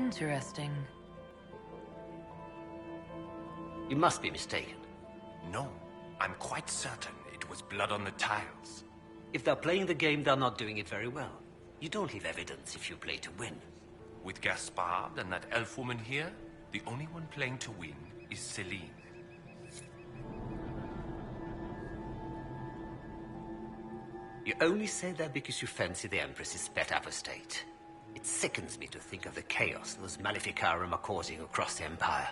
Interesting. You must be mistaken. No, I'm quite certain it was blood on the tiles. If they're playing the game, they're not doing it very well. You don't leave evidence if you play to win. With Gaspard and that elf woman here, the only one playing to win is Celine. You only say that because you fancy the Empress's pet apostate. It sickens me to think of the chaos those Maleficarum are causing across the Empire.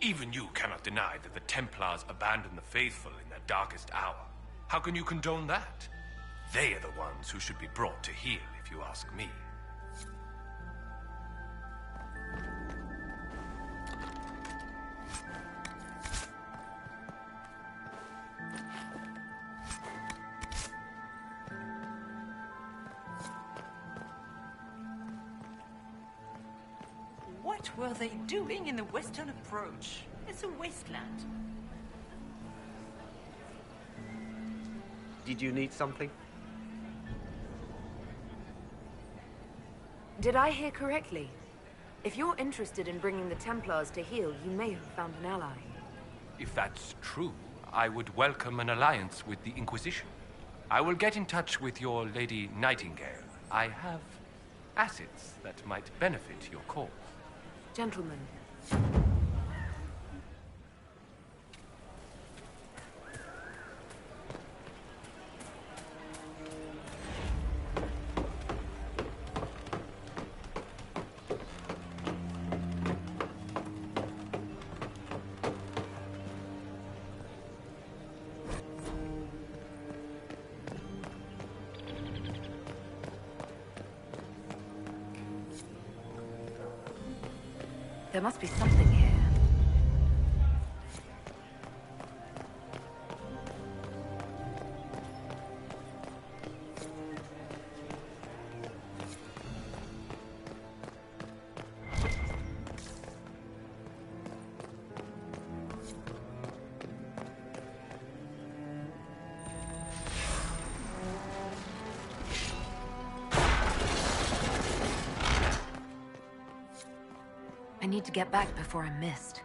Even you cannot deny that the Templars abandoned the faithful in their darkest hour. How can you condone that? They are the ones who should be brought to heel, if you ask me. What were they doing in the western approach? It's a wasteland. Did you need something? Did I hear correctly? If you're interested in bringing the Templars to heel, you may have found an ally. If that's true, I would welcome an alliance with the Inquisition. I will get in touch with your Lady Nightingale. I have assets that might benefit your cause. Gentlemen. There must be something here. I need to get back before I'm missed.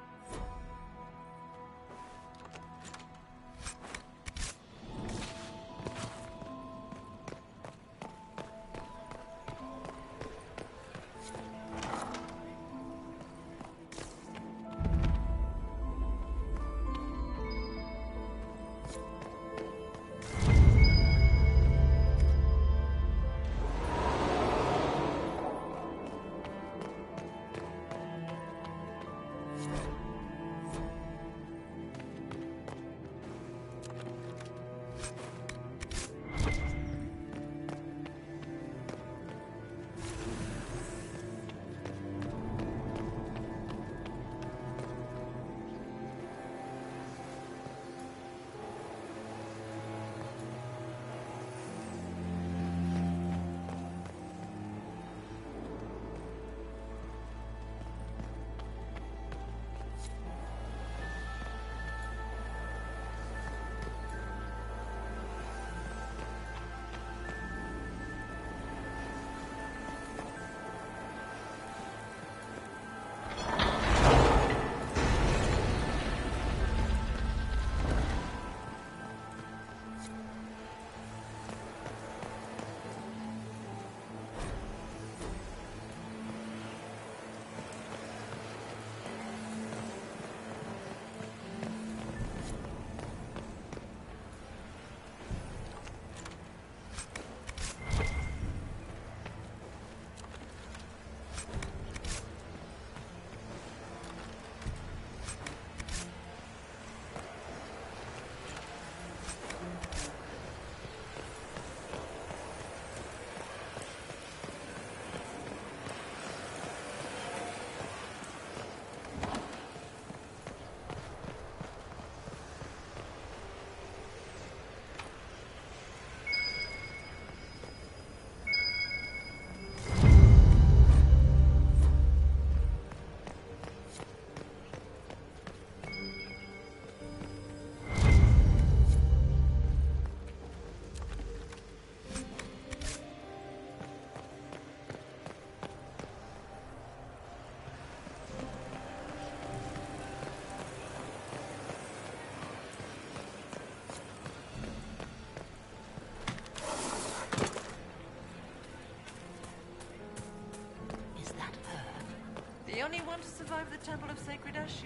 one to survive the Temple of Sacred Ashes,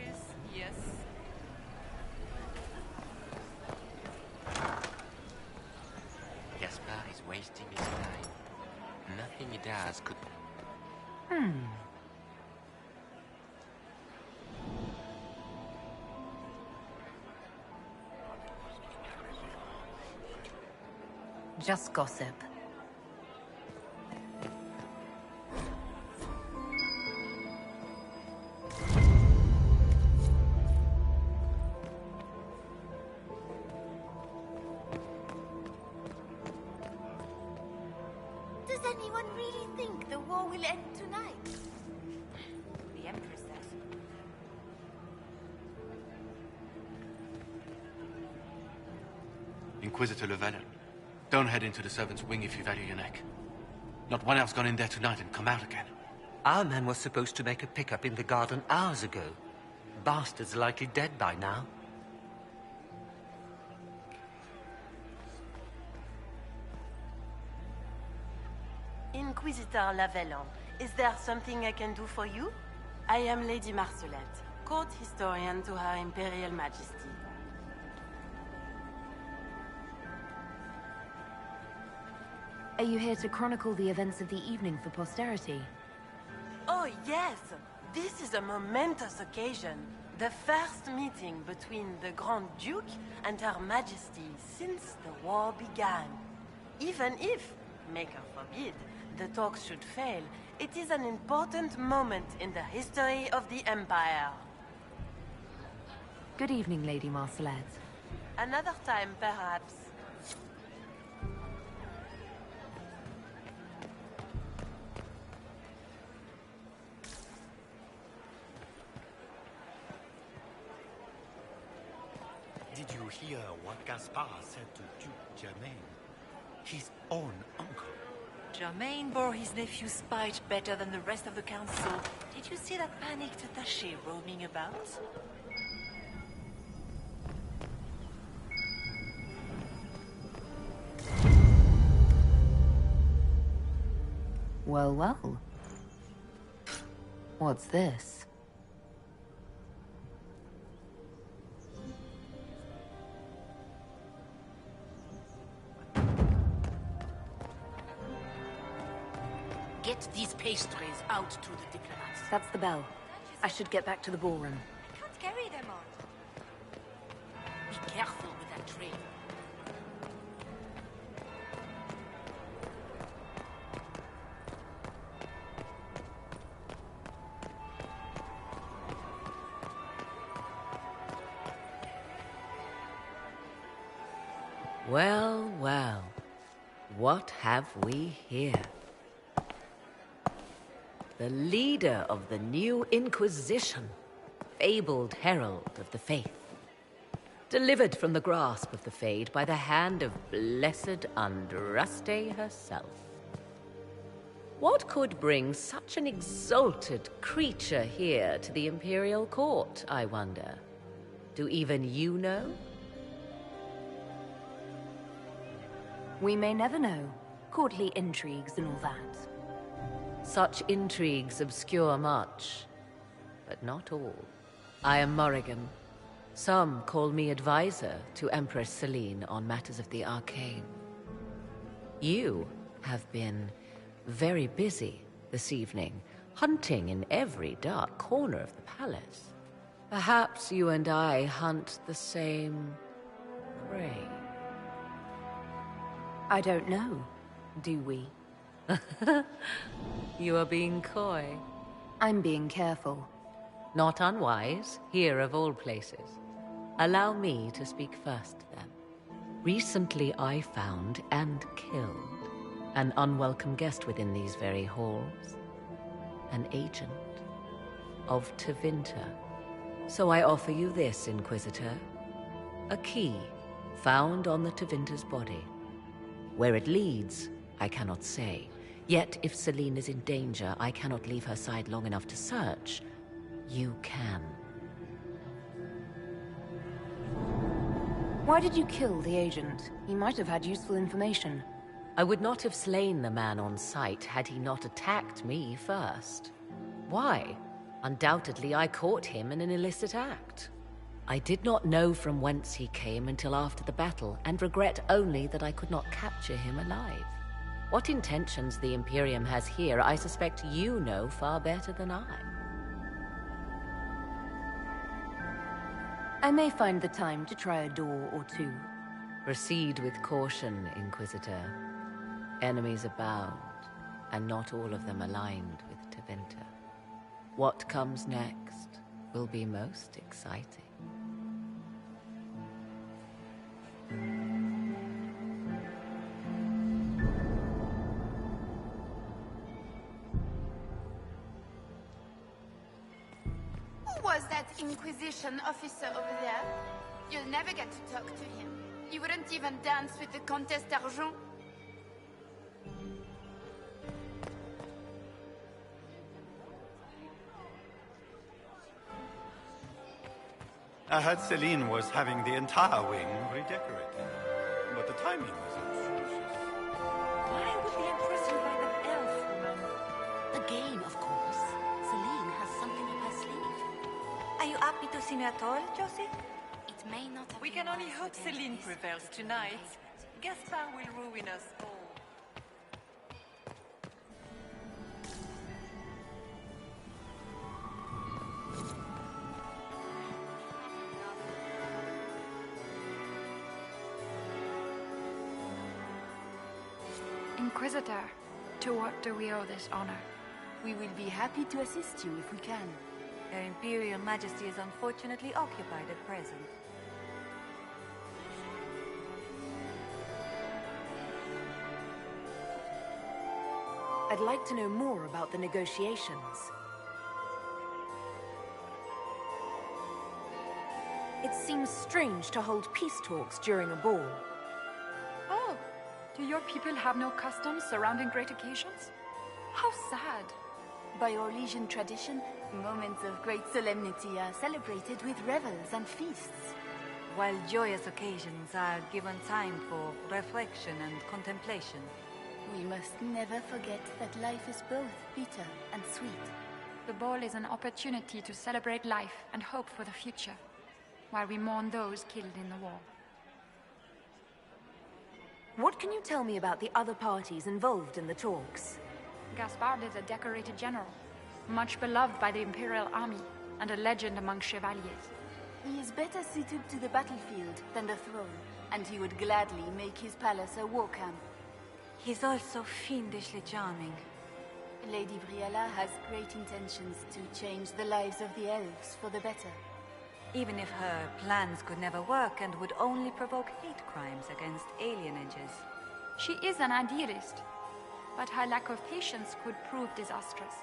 yes. Gaspard is wasting his time. Nothing he does could... Just gossip. Does anyone really think the war will end tonight? The Empress says. Inquisitor Llewellyn, don't head into the servants' wing if you value your neck. Not one else gone in there tonight and come out again. Our man was supposed to make a pickup in the garden hours ago. Bastard's likely dead by now. Inquisitor Lavellon, is there something I can do for you? I am Lady Marcelette, court historian to Her Imperial Majesty. Are you here to chronicle the events of the evening for posterity? Oh yes! This is a momentous occasion. The first meeting between the Grand Duke and Her Majesty since the war began. Even if, Maker forbid, the talks should fail, it is an important moment in the history of the Empire. Good evening, Lady Marcelette. Another time, perhaps. Did you hear what Gaspard said to Duke Germain? His own uncle. Germain bore his nephew's spite better than the rest of the council. Did you see that panicked attaché roaming about? Well, well. What's this? Get these pastries out to the diplomats. That's the bell. I should get back to the ballroom. I can't carry them on. Be careful with that tray. Well, well. What have we here? The leader of the new Inquisition, fabled herald of the faith, delivered from the grasp of the Fade by the hand of blessed Andraste herself. What could bring such an exalted creature here to the Imperial Court, I wonder? Do even you know? We may never know. Courtly intrigues and all that. Such intrigues obscure much, but not all. I am Morrigan. Some call me advisor to Empress Celine on matters of the arcane. You have been very busy this evening, hunting in every dark corner of the palace. Perhaps you and I hunt the same prey. I don't know. Do we? You are being coy. I'm being careful. Not unwise, here of all places. Allow me to speak first, then. Recently I found and killed an unwelcome guest within these very halls. An agent of Tevinter. So I offer you this, Inquisitor. A key found on the Tevinter's body. Where it leads, I cannot say. Yet, if Celine is in danger, I cannot leave her side long enough to search. You can. Why did you kill the agent? He might have had useful information. I would not have slain the man on sight had he not attacked me first. Why? Undoubtedly, I caught him in an illicit act. I did not know from whence he came until after the battle, and regret only that I could not capture him alive. What intentions the Imperium has here, I suspect you know far better than I. I may find the time to try a door or two. Proceed with caution, Inquisitor. Enemies abound, and not all of them aligned with Tevinter. What comes next will be most exciting. Who was that Inquisition officer over there? You'll never get to talk to him. You wouldn't even dance with the Comtesse d'Argent. I heard Celine was having the entire wing redecorated, but the timing was atrocious. Why would the Empress invite an elf woman? The game, of course. Celine has something up her sleeve. Are you happy to see me at all, Josie? It may not have We been can only wise hope for them Celine to prevails respect tonight. the Gaspard will ruin us all. Inquisitor, to what do we owe this honor? We will be happy to assist you if we can. Her Imperial Majesty is unfortunately occupied at present. I'd like to know more about the negotiations. It seems strange to hold peace talks during a ball. Oh, do your people have no customs surrounding great occasions? How sad. By Orlesian tradition, moments of great solemnity are celebrated with revels and feasts. While joyous occasions are given time for reflection and contemplation. We must never forget that life is both bitter and sweet. The ball is an opportunity to celebrate life and hope for the future, while we mourn those killed in the war. What can you tell me about the other parties involved in the talks? Gaspard is a decorated general, much beloved by the Imperial Army, and a legend among chevaliers. He is better suited to the battlefield than the throne, and he would gladly make his palace a war camp. He's also fiendishly charming. Lady Briella has great intentions to change the lives of the elves for the better. Even if her plans could never work and would only provoke hate crimes against alienages. She is an idealist, but her lack of patience could prove disastrous.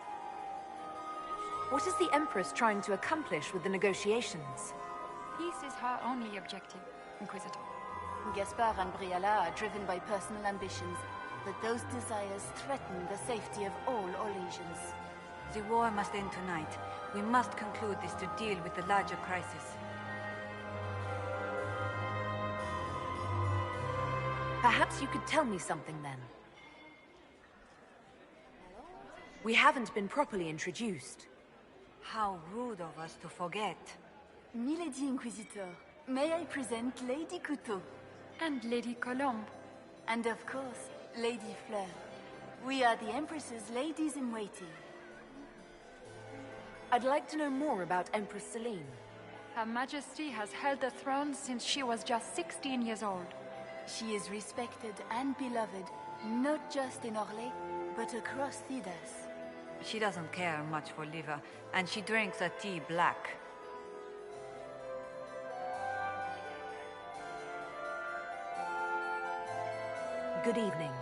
What is the Empress trying to accomplish with the negotiations? Peace is her only objective, Inquisitor. Gaspard and Briella are driven by personal ambitions, but those desires threaten the safety of all Orlesians. The war must end tonight. We must conclude this to deal with the larger crisis. Perhaps you could tell me something then. We haven't been properly introduced. How rude of us to forget. Milady Inquisitor, may I present Lady Couteau? And Lady Colombe. And of course, Lady Fleur. We are the Empress's ladies-in-waiting. I'd like to know more about Empress Celine. Her Majesty has held the throne since she was just 16 years old. She is respected and beloved, not just in Orlais, but across Thedas. She doesn't care much for liver, and she drinks her tea black. Good evening.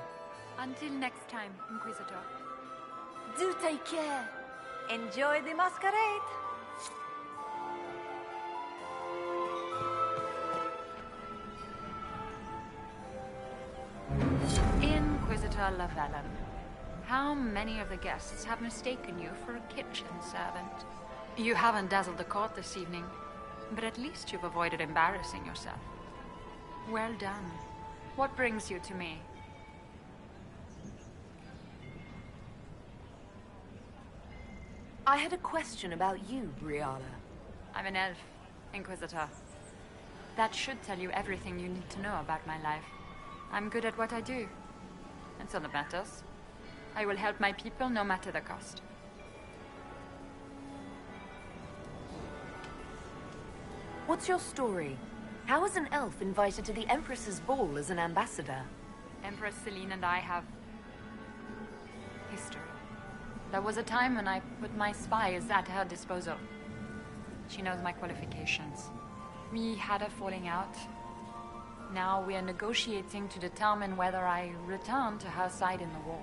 Until next time, Inquisitor. Do take care. Enjoy the masquerade! Inquisitor Lavalin, how many of the guests have mistaken you for a kitchen servant? You haven't dazzled the court this evening, but at least you've avoided embarrassing yourself. Well done. What brings you to me? I had a question about you, Briala. I'm an elf, Inquisitor. That should tell you everything you need to know about my life. I'm good at what I do. That's all that matters. I will help my people no matter the cost. What's your story? How was an elf invited to the Empress's ball as an ambassador? Empress Celine and I have history. There was a time when I put my spies at her disposal. She knows my qualifications. We had a falling out. Now we are negotiating to determine whether I return to her side in the war.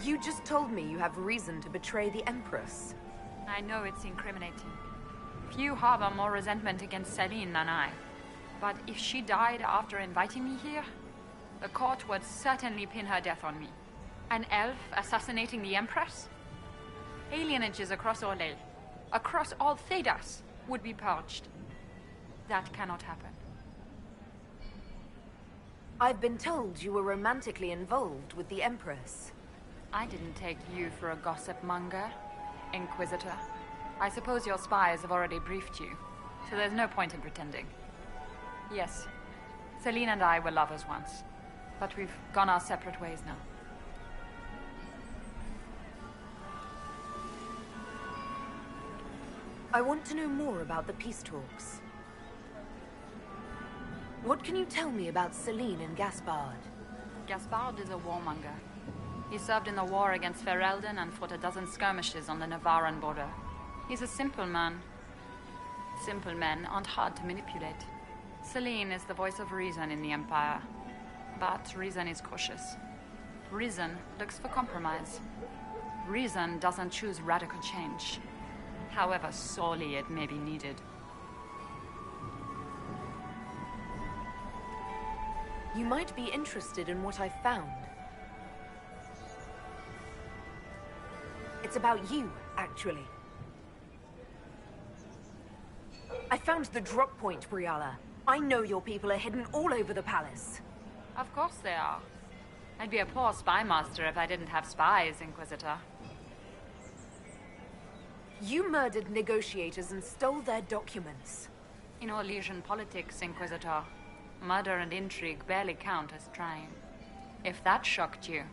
You just told me you have reason to betray the Empress. I know it's incriminating. Few harbor more resentment against Celine than I. But if she died after inviting me here, the court would certainly pin her death on me. An elf assassinating the Empress? Alienages across Orlais, across all Thedas, would be purged. That cannot happen. I've been told you were romantically involved with the Empress. I didn't take you for a gossip monger, Inquisitor. I suppose your spies have already briefed you, so there's no point in pretending. Yes, Celine and I were lovers once, but we've gone our separate ways now. I want to know more about the peace talks. What can you tell me about Celine and Gaspard? Gaspard is a warmonger. He served in the war against Ferelden and fought a dozen skirmishes on the Navarran border. He's a simple man. Simple men aren't hard to manipulate. Celine is the voice of reason in the Empire. But reason is cautious. Reason looks for compromise. Reason doesn't choose radical change, however sorely it may be needed. You might be interested in what I've found. It's about you, actually. I found the drop point, Briala. I know your people are hidden all over the palace. Of course they are. I'd be a poor spy master if I didn't have spies, Inquisitor. You murdered negotiators and stole their documents. In Orlesian politics, Inquisitor, murder and intrigue barely count as crime. If that shocked you,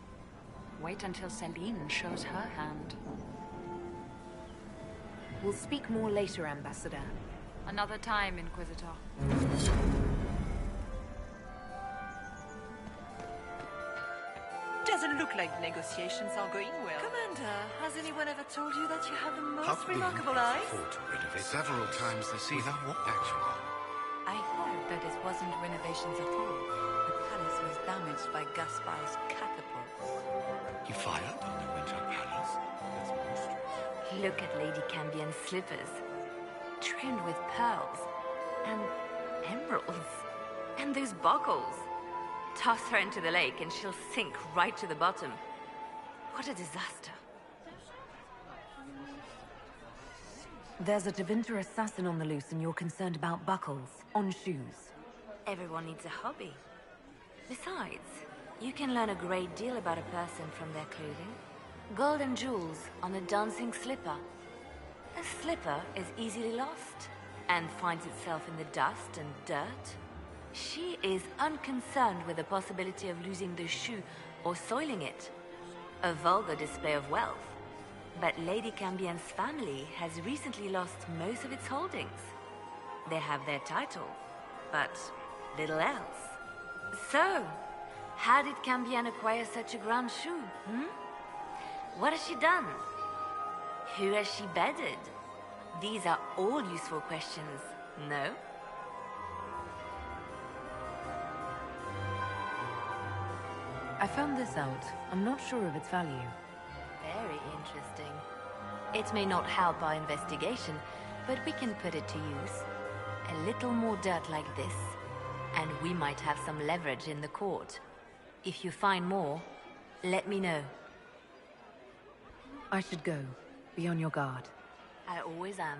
wait until Celine shows her hand. We'll speak more later, Ambassador. Another time, Inquisitor. Doesn't look like negotiations are going well. Commander, has anyone ever told you that you have the most remarkable eyes? Several times this season, actually. I heard that it wasn't renovations at all. The palace was damaged by Gaspard's catapults. He fired on the Winter Palace? That's monstrous. Look at Lady Cambian's slippers. Trimmed with pearls. And emeralds. And those buckles. Toss her into the lake and she'll sink right to the bottom. What a disaster. There's a Tevinter assassin on the loose and you're concerned about buckles on shoes. Everyone needs a hobby. Besides, you can learn a great deal about a person from their clothing. Gold and jewels on a dancing slipper. A slipper is easily lost and finds itself in the dust and dirt. She is unconcerned with the possibility of losing the shoe or soiling it. A vulgar display of wealth. But Lady Cambian's family has recently lost most of its holdings. They have their title, but little else. So, how did Cambian acquire such a grand shoe, What has she done? Who has she bedded? These are all useful questions, no? I found this out. I'm not sure of its value. Very interesting. It may not help our investigation, but we can put it to use. A little more dirt like this, and we might have some leverage in the court. If you find more, let me know. I should go. Be on your guard. I always am.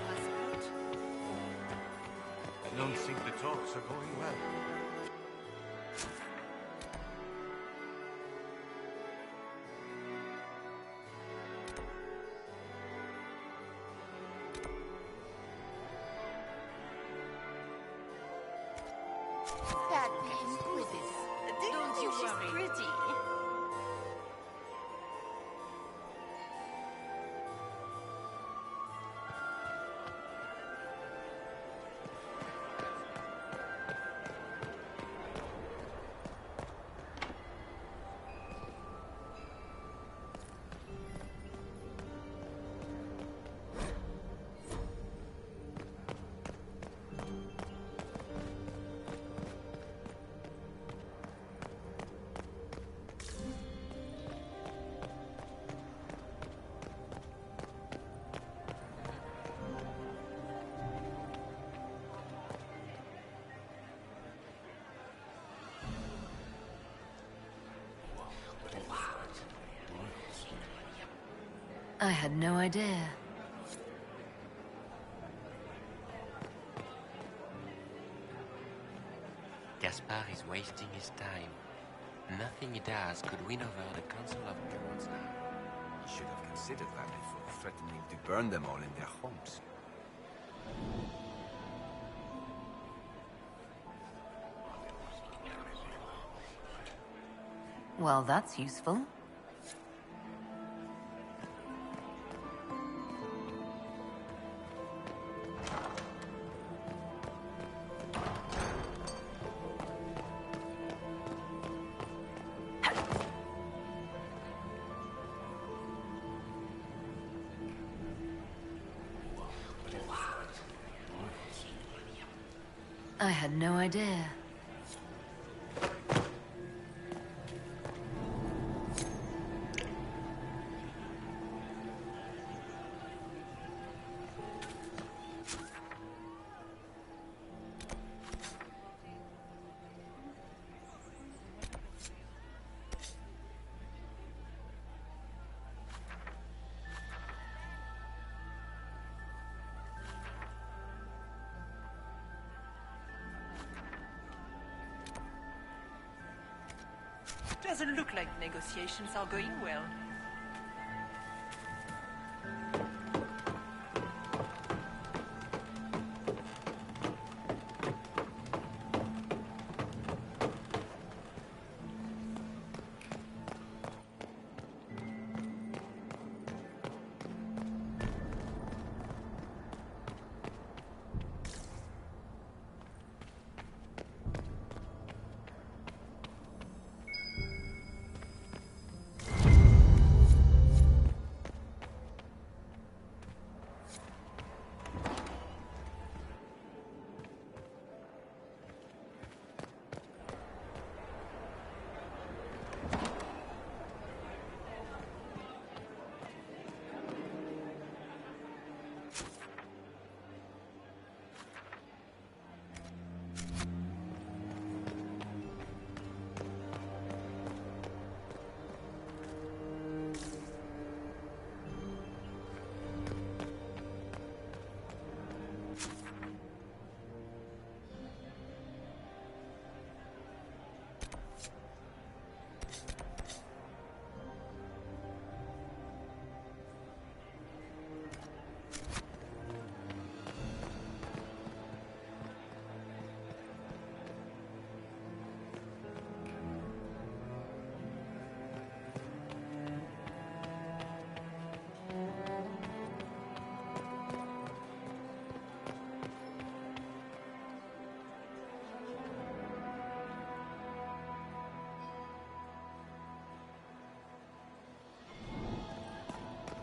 passport. I don't think the talks are going well. That the Inquisitor. Don't you worry. She's pretty. I had no idea. Gaspar is wasting his time. Nothing he does could win over the Council of Guilds now. He should have considered that before threatening to burn them all in their homes. Well, that's useful. I had no idea. Doesn't look like negotiations are going well.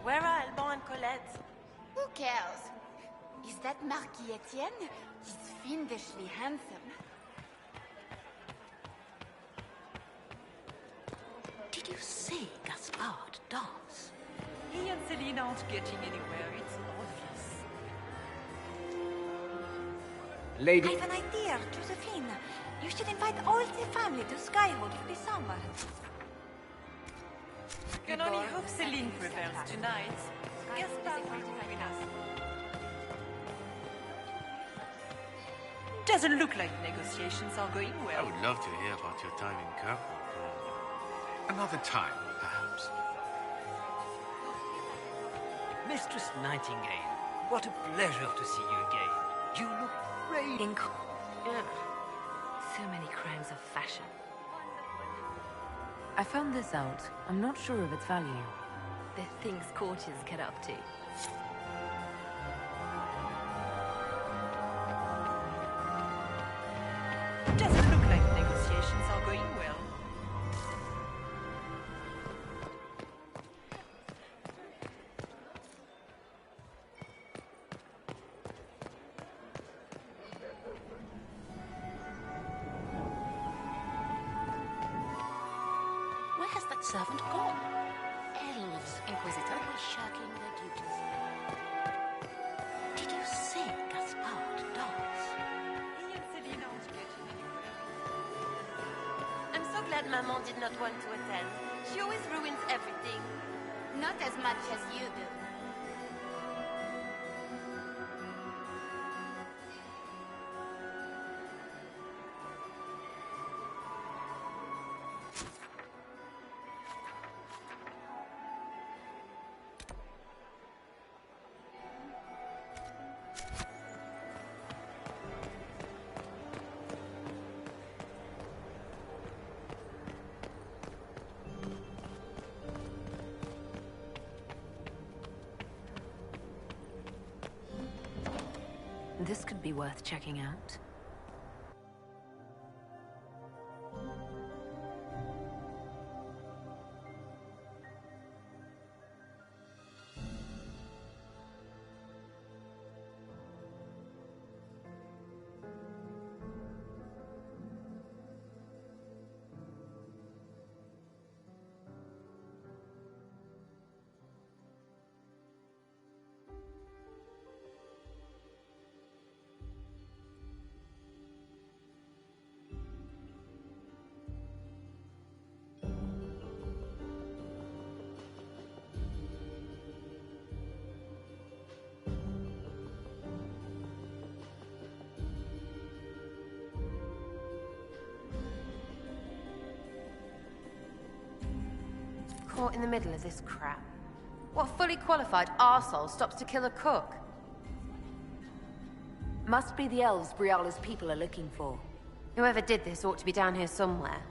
Where are Alban and Colette? Who cares? Is that Marquis Etienne? He's fiendishly handsome. Did you see Gaspard dance? He and Celine aren't getting anywhere, it's obvious. Lady... I have an idea, Josephine. You should invite all the family to Skyhold for the summer. Can only hope Celine prevails tonight. Gaspard will join us. Doesn't look like negotiations are going well. I would love to hear about your time in Kirkwall. Another time, perhaps. Mistress Nightingale, what a pleasure to see you again. You look great. Ugh. So many crimes of fashion. I found this out. I'm not sure of its value. The things courtiers get up to. Doesn't look like negotiations are going well. Where has that servant gone? Elves, Inquisitor, were shirking their duties. Did you see Gaspard dance? I'm so glad Maman did not want to attend. She always ruins everything. Not as much as you do. This could be worth checking out. Caught in the middle of this crap. What fully qualified arsehole stops to kill a cook? Must be the elves Briala's people are looking for. Whoever did this ought to be down here somewhere.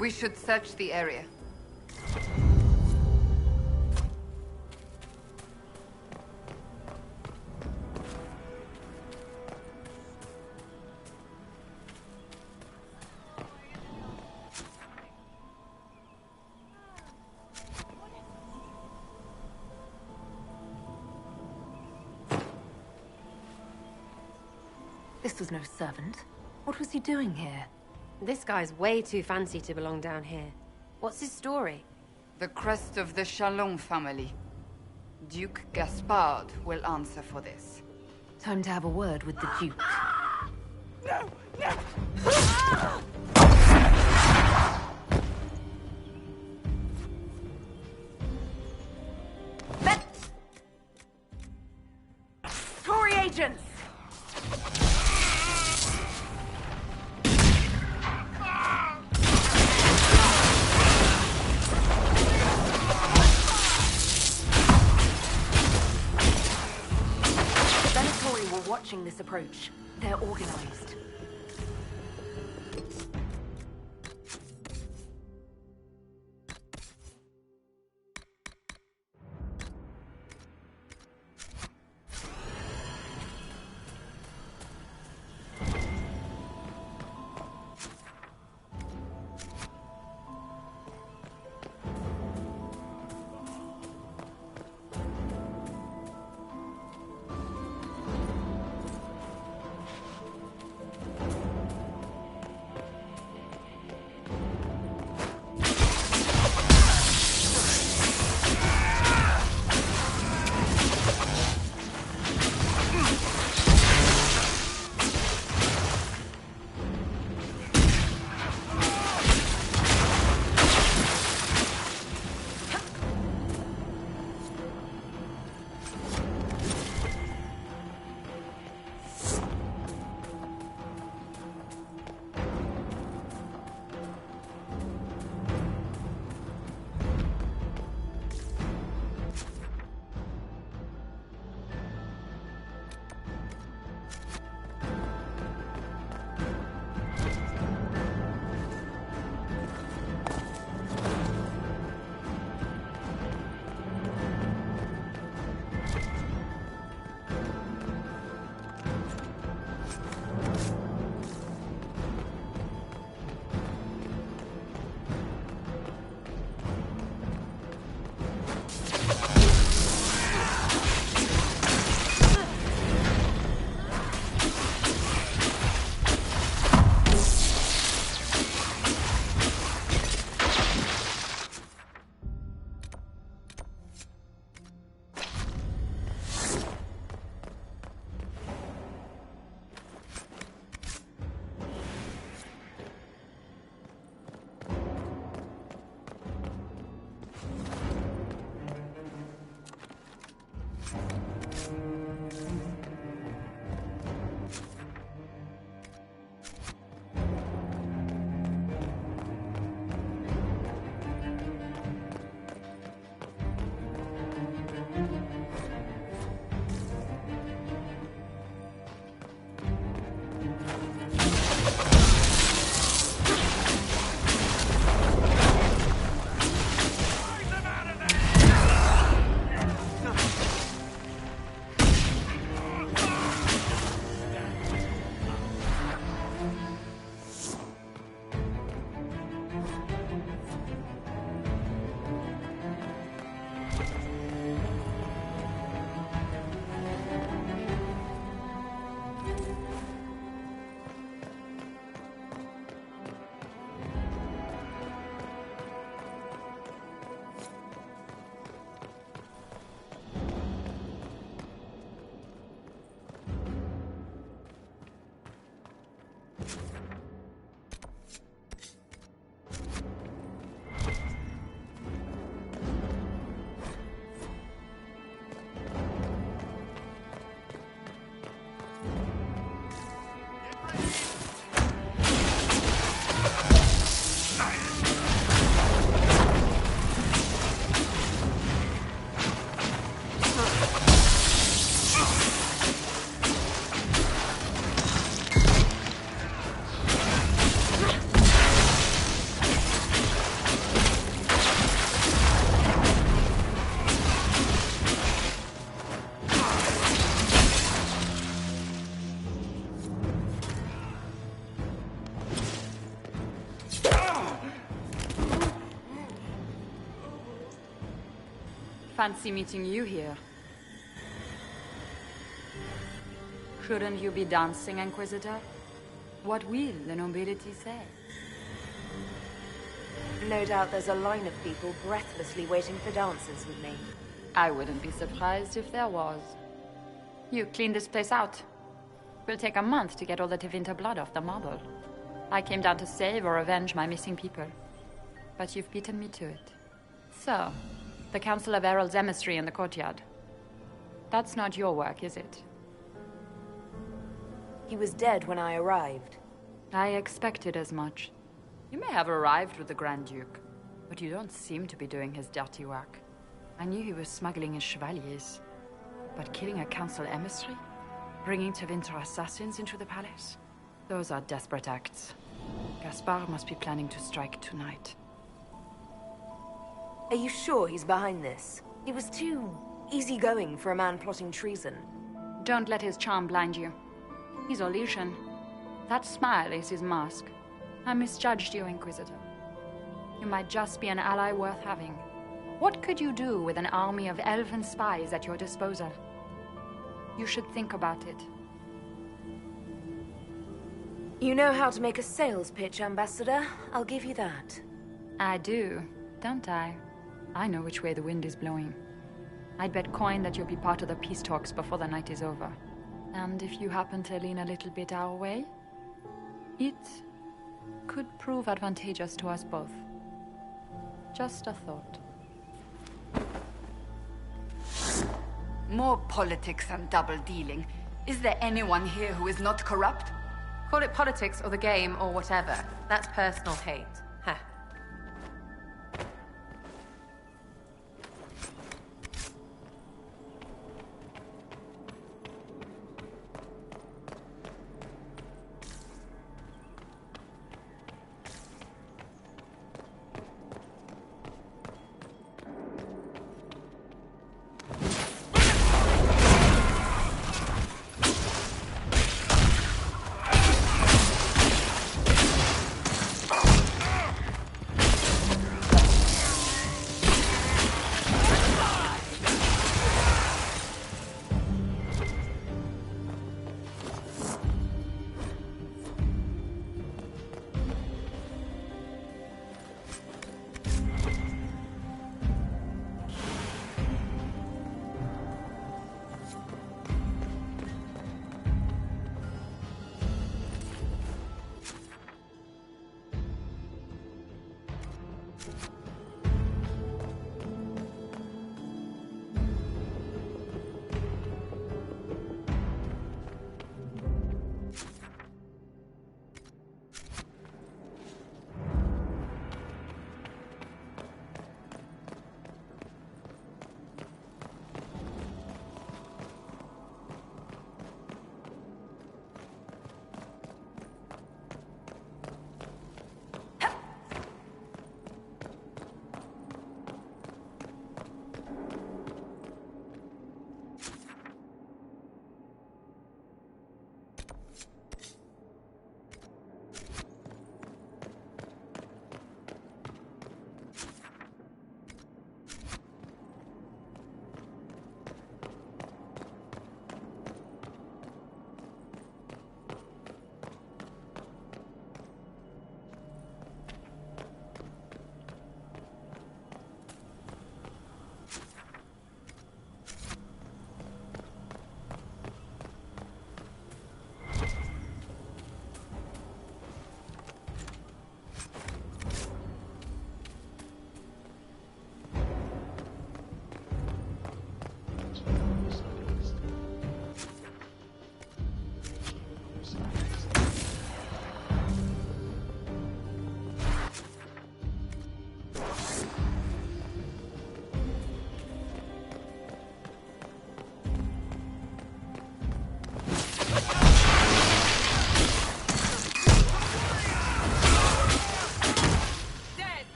We should search the area. This was no servant. What was he doing here? This guy's way too fancy to belong down here. What's his story? The crest of the Chalon family. Duke Gaspard will answer for this. Time to have a word with the Duke. No! No! Tory agents! Watching this approach. They're organized. Fancy meeting you here. Shouldn't you be dancing, Inquisitor? What will the nobility say? No doubt there's a line of people breathlessly waiting for dances with me. I wouldn't be surprised if there was. You clean this place out. Will take a month to get all the Tevinter blood off the marble. I came down to save or avenge my missing people. But you've beaten me to it. So, the Council of Herald's emissary in the courtyard. That's not your work, is it? He was dead when I arrived. I expected as much. You may have arrived with the Grand Duke, but you don't seem to be doing his dirty work. I knew he was smuggling his chevaliers. But killing a council emissary? Bringing Tevinter assassins into the palace? Those are desperate acts. Gaspard must be planning to strike tonight. Are you sure he's behind this? He was too easygoing for a man plotting treason. Don't let his charm blind you. He's Orlesian. That smile is his mask. I misjudged you, Inquisitor. You might just be an ally worth having. What could you do with an army of elven spies at your disposal? You should think about it. You know how to make a sales pitch, Ambassador. I'll give you that. I do, don't I? I know which way the wind is blowing. I'd bet coin that you'll be part of the peace talks before the night is over. And if you happen to lean a little bit our way, it could prove advantageous to us both. Just a thought. More politics and double-dealing. Is there anyone here who is not corrupt? Call it politics or the game or whatever. That's personal hate. Huh.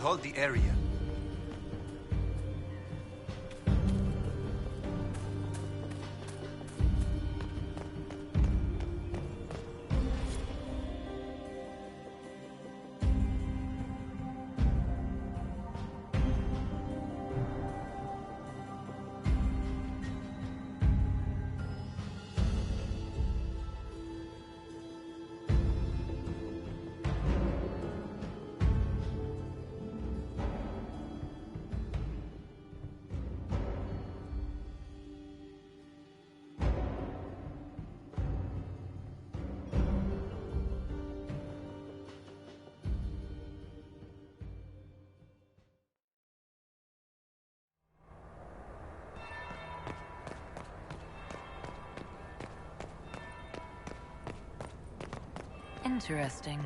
Hold the area. Interesting.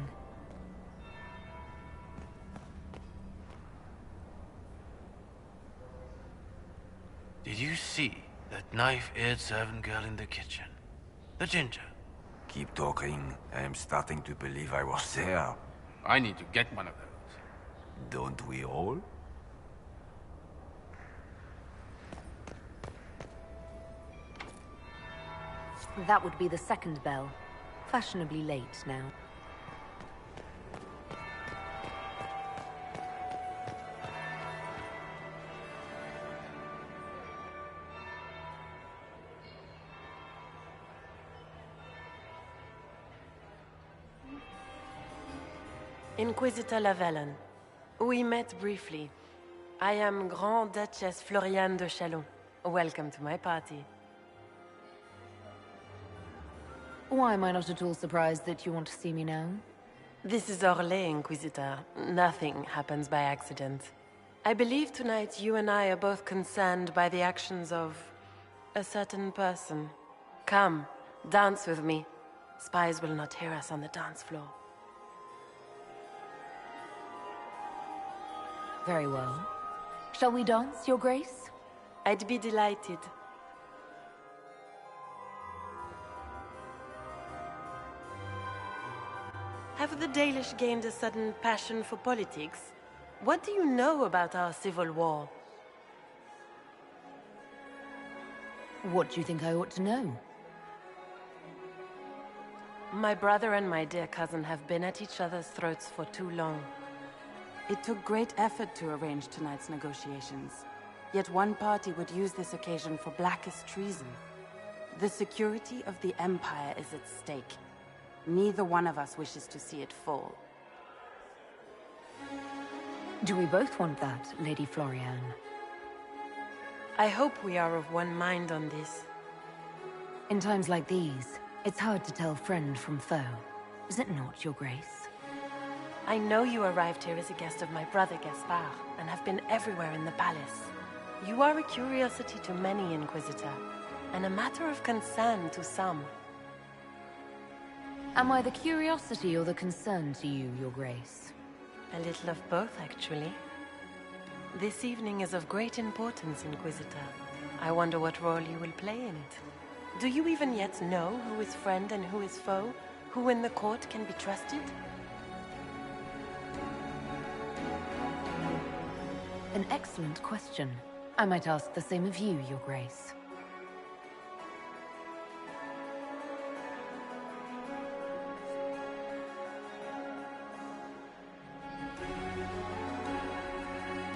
Did you see that knife-eared servant girl in the kitchen? The ginger. Keep talking. I am starting to believe I was there. I need to get one of those. Don't we all? That would be the second bell. Fashionably late now. Inquisitor Lavalin. We met briefly. I am Grand Duchess Floriane de Chalon. Welcome to my party. Why am I not at all surprised that you want to see me now? This is Orlais, Inquisitor. Nothing happens by accident. I believe tonight you and I are both concerned by the actions of a certain person. Come, dance with me. Spies will not hear us on the dance floor. Very well. Shall we dance, Your Grace? I'd be delighted. Have the Dalish gained a sudden passion for politics? What do you know about our civil war? What do you think I ought to know? My brother and my dear cousin have been at each other's throats for too long. It took great effort to arrange tonight's negotiations. Yet one party would use this occasion for blackest treason. The security of the Empire is at stake. Neither one of us wishes to see it fall. Do we both want that, Lady Floriane? I hope we are of one mind on this. In times like these, it's hard to tell friend from foe. Is it not, Your Grace? I know you arrived here as a guest of my brother Gaspard, and have been everywhere in the palace. You are a curiosity to many, Inquisitor, and a matter of concern to some. Am I the curiosity or the concern to you, Your Grace? A little of both, actually. This evening is of great importance, Inquisitor. I wonder what role you will play in it. Do you even yet know who is friend and who is foe? Who in the court can be trusted? An excellent question. I might ask the same of you, Your Grace.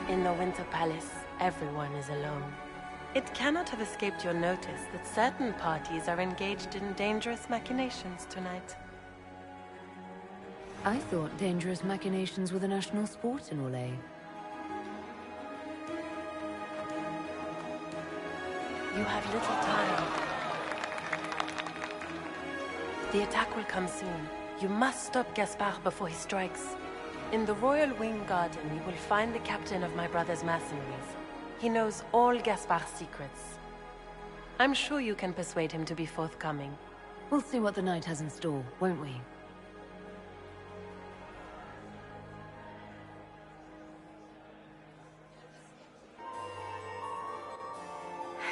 In the Winter Palace, everyone is alone. It cannot have escaped your notice that certain parties are engaged in dangerous machinations tonight. I thought dangerous machinations were the national sport in Orlais. You have little time. The attack will come soon. You must stop Gaspard before he strikes. In the Royal Wing Garden, you will find the captain of my brother's mercenaries. He knows all Gaspard's secrets. I'm sure you can persuade him to be forthcoming. We'll see what the night has in store, won't we?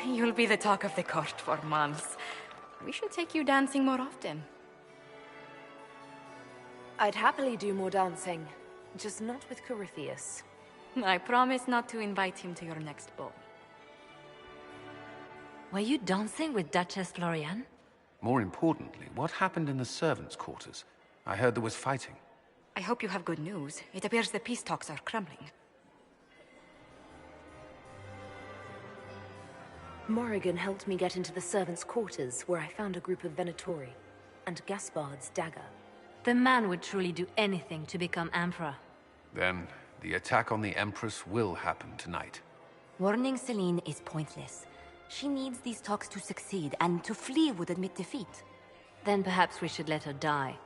You'll be the talk of the court for months. We should take you dancing more often. I'd happily do more dancing, just not with Corypheus. I promise not to invite him to your next ball. Were you dancing with Duchess Floriane? More importantly, what happened in the servants' quarters? I heard there was fighting. I hope you have good news. It appears the peace talks are crumbling. Morrigan helped me get into the servants' quarters, where I found a group of Venatori, and Gaspard's dagger. The man would truly do anything to become Emperor. Then, the attack on the Empress will happen tonight. Warning Celine is pointless. She needs these talks to succeed, and to flee would admit defeat. Then perhaps we should let her die.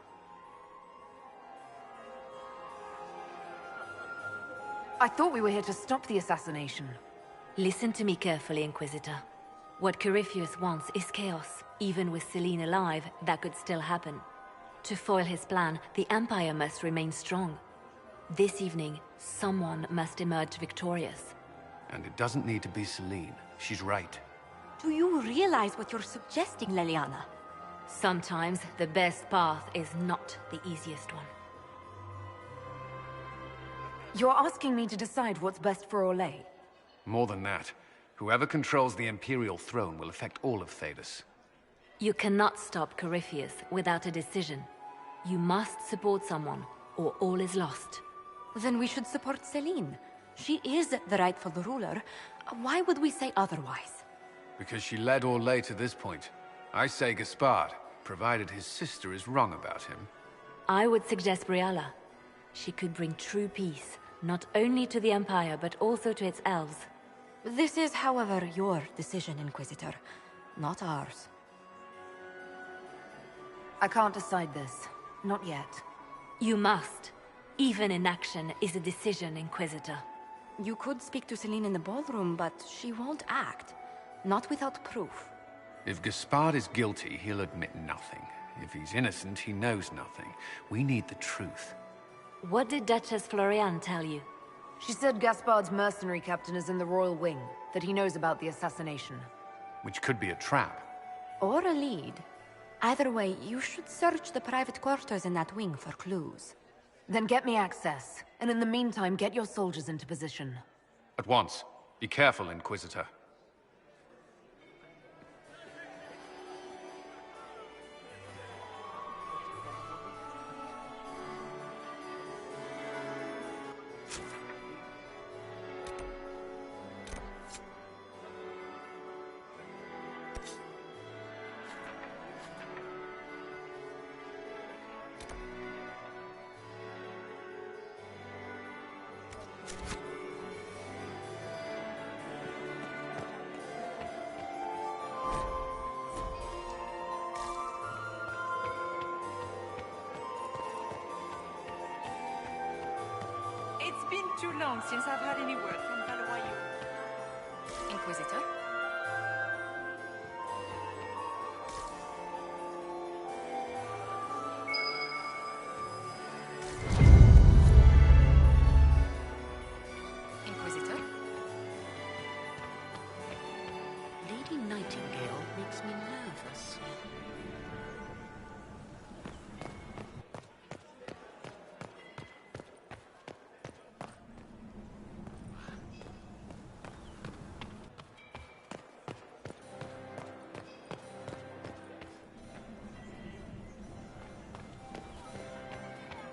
I thought we were here to stop the assassination. Listen to me carefully, Inquisitor. What Corypheus wants is chaos. Even with Celine alive, that could still happen. To foil his plan, the Empire must remain strong. This evening, someone must emerge victorious. And it doesn't need to be Celine. She's right. Do you realize what you're suggesting, Leliana? Sometimes the best path is not the easiest one. You're asking me to decide what's best for Orlais? More than that. Whoever controls the Imperial throne will affect all of Thedas. You cannot stop Corypheus without a decision. You must support someone, or all is lost. Then we should support Celine. She is the rightful ruler. Why would we say otherwise? Because she led Orlais to this point. I say Gaspard, provided his sister is wrong about him. I would suggest Brialla. She could bring true peace, not only to the Empire, but also to its elves. This is, however, your decision, Inquisitor, not ours. I can't decide this. Not yet. You must. Even inaction is a decision, Inquisitor. You could speak to Celine in the ballroom, but she won't act. Not without proof. If Gaspard is guilty, he'll admit nothing. If he's innocent, he knows nothing. We need the truth. What did Duchess Floriane tell you? She said Gaspard's mercenary captain is in the Royal Wing, that he knows about the assassination. Which could be a trap. Or a lead. Either way, you should search the private quarters in that wing for clues. Then get me access, and in the meantime, get your soldiers into position. At once. Be careful, Inquisitor. It's been too long since I've had any word from Valois. Inquisitor? Inquisitor? Lady Nightingale makes me nervous.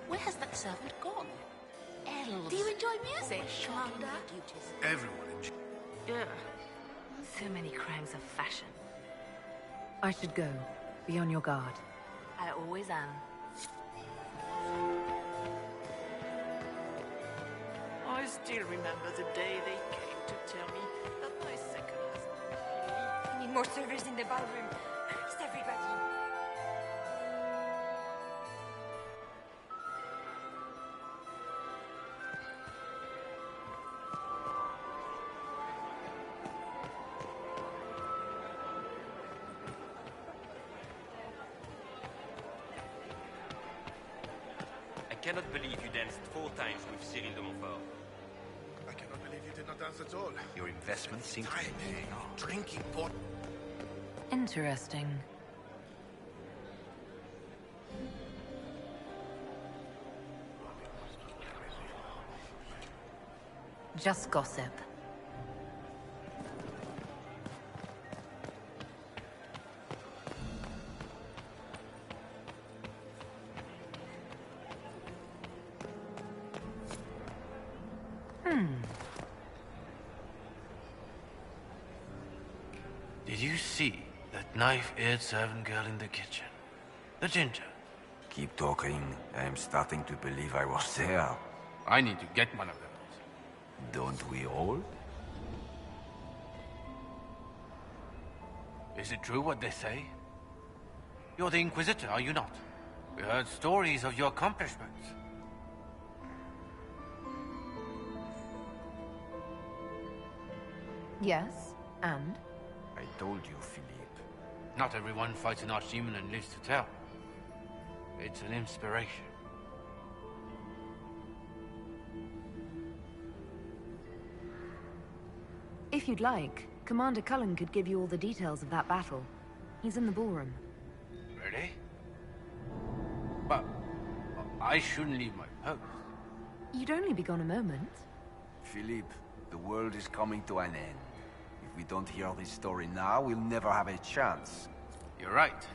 Where has that servant gone? Elves. Do you enjoy music, Commander? Everyone enjoys. Ugh. So many crimes of fashion. I should go. Be on your guard. I always am. I still remember the day they came to tell me that my second husband... We need more servers in the ballroom. It's everybody. I cannot believe you danced 4 times with Cyril de Montfort. I cannot believe you did not dance at all. Your investment seems to be paying off. Drinking port. Interesting. Just gossip. Did you see that knife-eared servant girl in the kitchen? The ginger. Keep talking. I am starting to believe I was there. I need to get one of those. Don't we all? Is it true what they say? You're the Inquisitor, are you not? We heard stories of your accomplishments. Yes, and? I told you, Philippe. Not everyone fights an archdemon and lives to tell. It's an inspiration. If you'd like, Commander Cullen could give you all the details of that battle. He's in the ballroom. Really? But I shouldn't leave my post. You'd only be gone a moment. Philippe, the world is coming to an end. If we don't hear this story now, we'll never have a chance. You're right.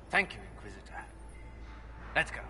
Thank you, Inquisitor. Let's go.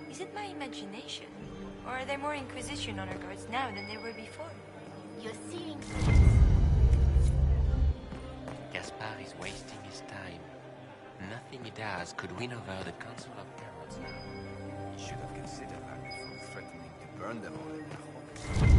Is it my imagination? Or are there more Inquisition honor guards now than there were before? You're seeing Gaspard is wasting his time. Nothing he does could win over the Council of Heralds now. He should have considered that before threatening to burn them all in their homes.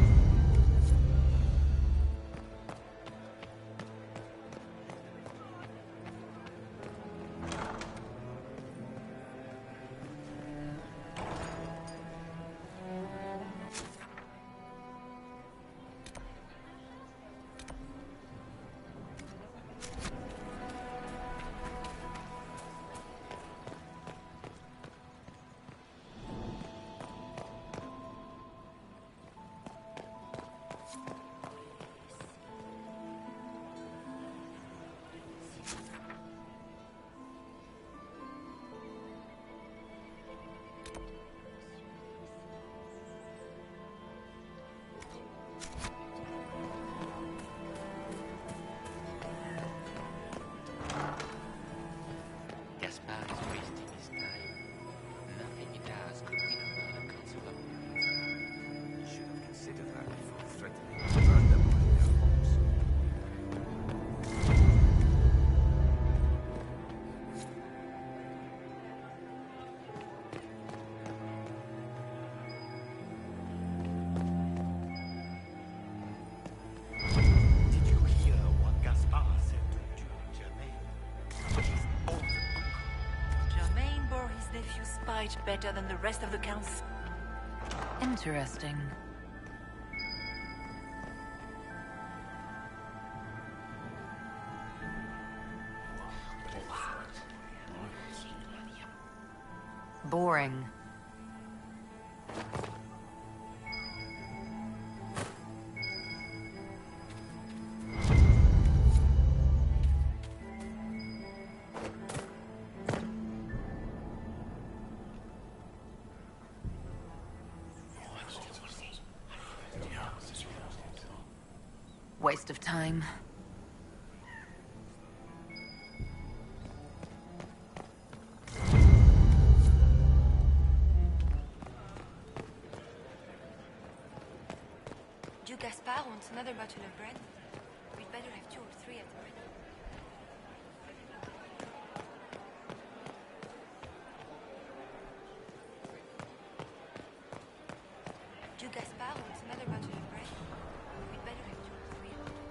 Gaspard is wasting his time. Nothing he does could win over the Council of Heralds now. He should have considered that before threatening to burn them all in their homes. Did you hear what Gaspard said to Duke Germain? He's all the book. Germain bore his nephew's spite better than the rest of the council. Interesting. Boring. Waste of time. Duke Gaspard wants another bottle of bread. We'd better have 2 or 3 at the ready. Duke Gaspard wants another bottle of bread. We'd better have 2 or 3 at the ready.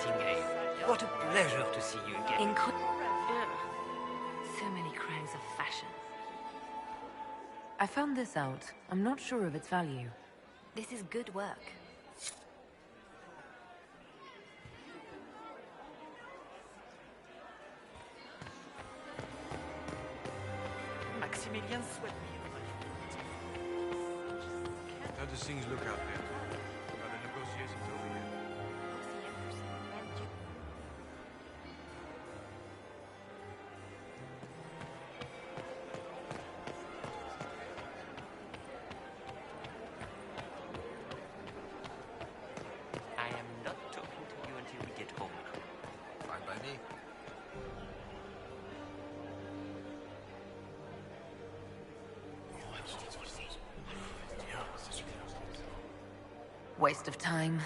Nightingale. What a pleasure to see you again. So many crimes of fashion. I found this out. I'm not sure of its value. This is good work. Maximilian swept me on my foot. How does things look out there? Are the negotiations over yet? I am not talking to you until we get home. Fine by me. Waste of time.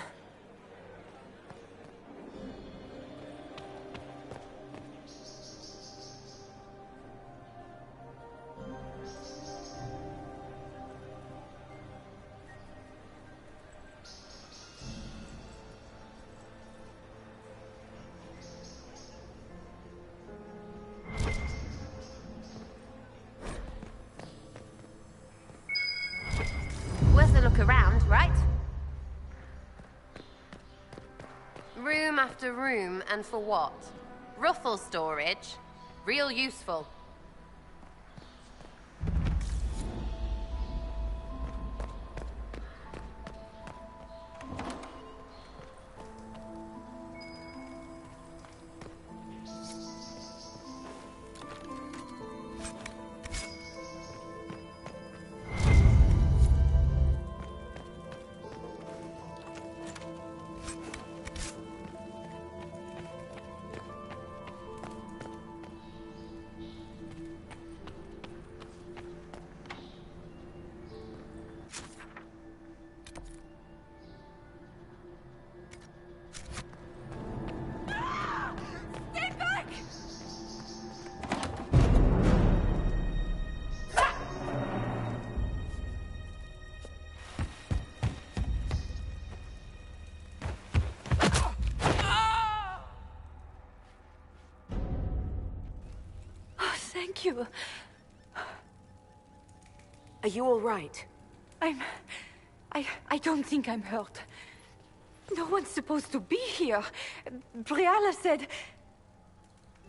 Worth a look around, right? Room after room, and for what? Ruffle storage. Real useful. Thank you. Are you all right? I don't think I'm hurt. No one's supposed to be here. Briala said...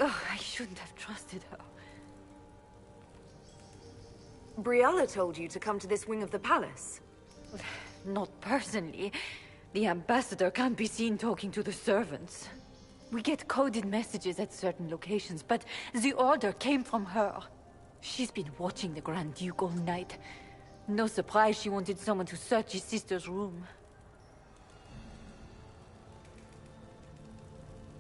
Oh, I shouldn't have trusted her. Briala told you to come to this wing of the palace? Not personally. The ambassador can't be seen talking to the servants. We get coded messages at certain locations, but the order came from her. She's been watching the Grand Duke all night. No surprise she wanted someone to search his sister's room.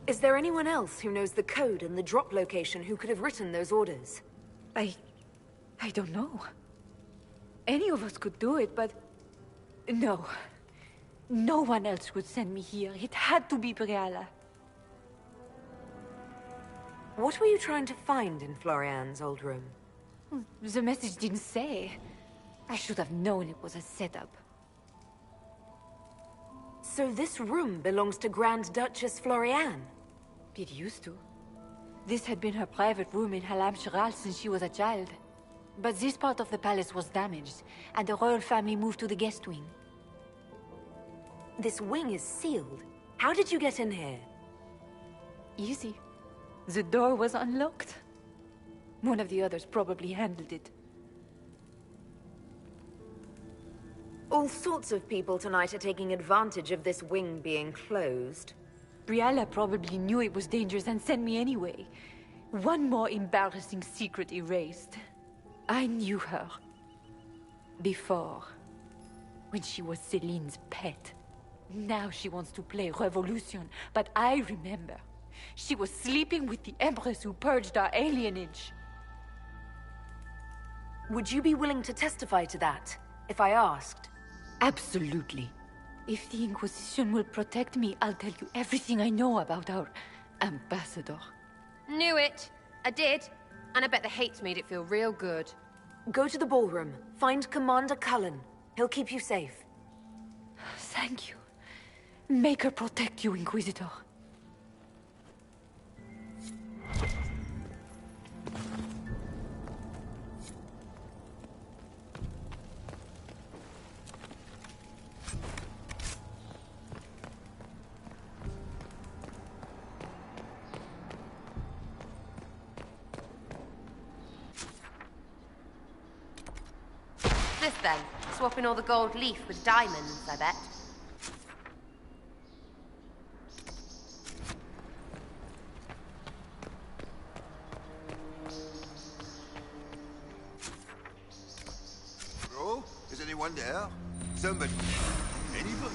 Is there anyone else who knows the code and the drop location who could have written those orders? I don't know. Any of us could do it, but... No. No one else would send me here. It had to be Briala. What were you trying to find in Florian's old room? The message didn't say. I should have known it was a setup. So this room belongs to Grand Duchess Florian? It used to. This had been her private room in Halam Shiral since she was a child. But this part of the palace was damaged, and the royal family moved to the guest wing. This wing is sealed. How did you get in here? Easy. The door was unlocked. One of the others probably handled it. All sorts of people tonight are taking advantage of this wing being closed. Briala probably knew it was dangerous and sent me anyway. One more embarrassing secret erased. I knew her. Before. When she was Celine's pet. Now she wants to play revolution, but I remember. She was sleeping with the Empress who purged our alienage. Would you be willing to testify to that, if I asked? Absolutely. If the Inquisition will protect me, I'll tell you everything I know about our ambassador. Knew it. I did. And I bet the hates made it feel real good. Go to the ballroom. Find Commander Cullen. He'll keep you safe. Thank you. Make her protect you, Inquisitor. this then? Swapping all the gold leaf with diamonds, I bet. Bro, is anyone there? Somebody. Anybody?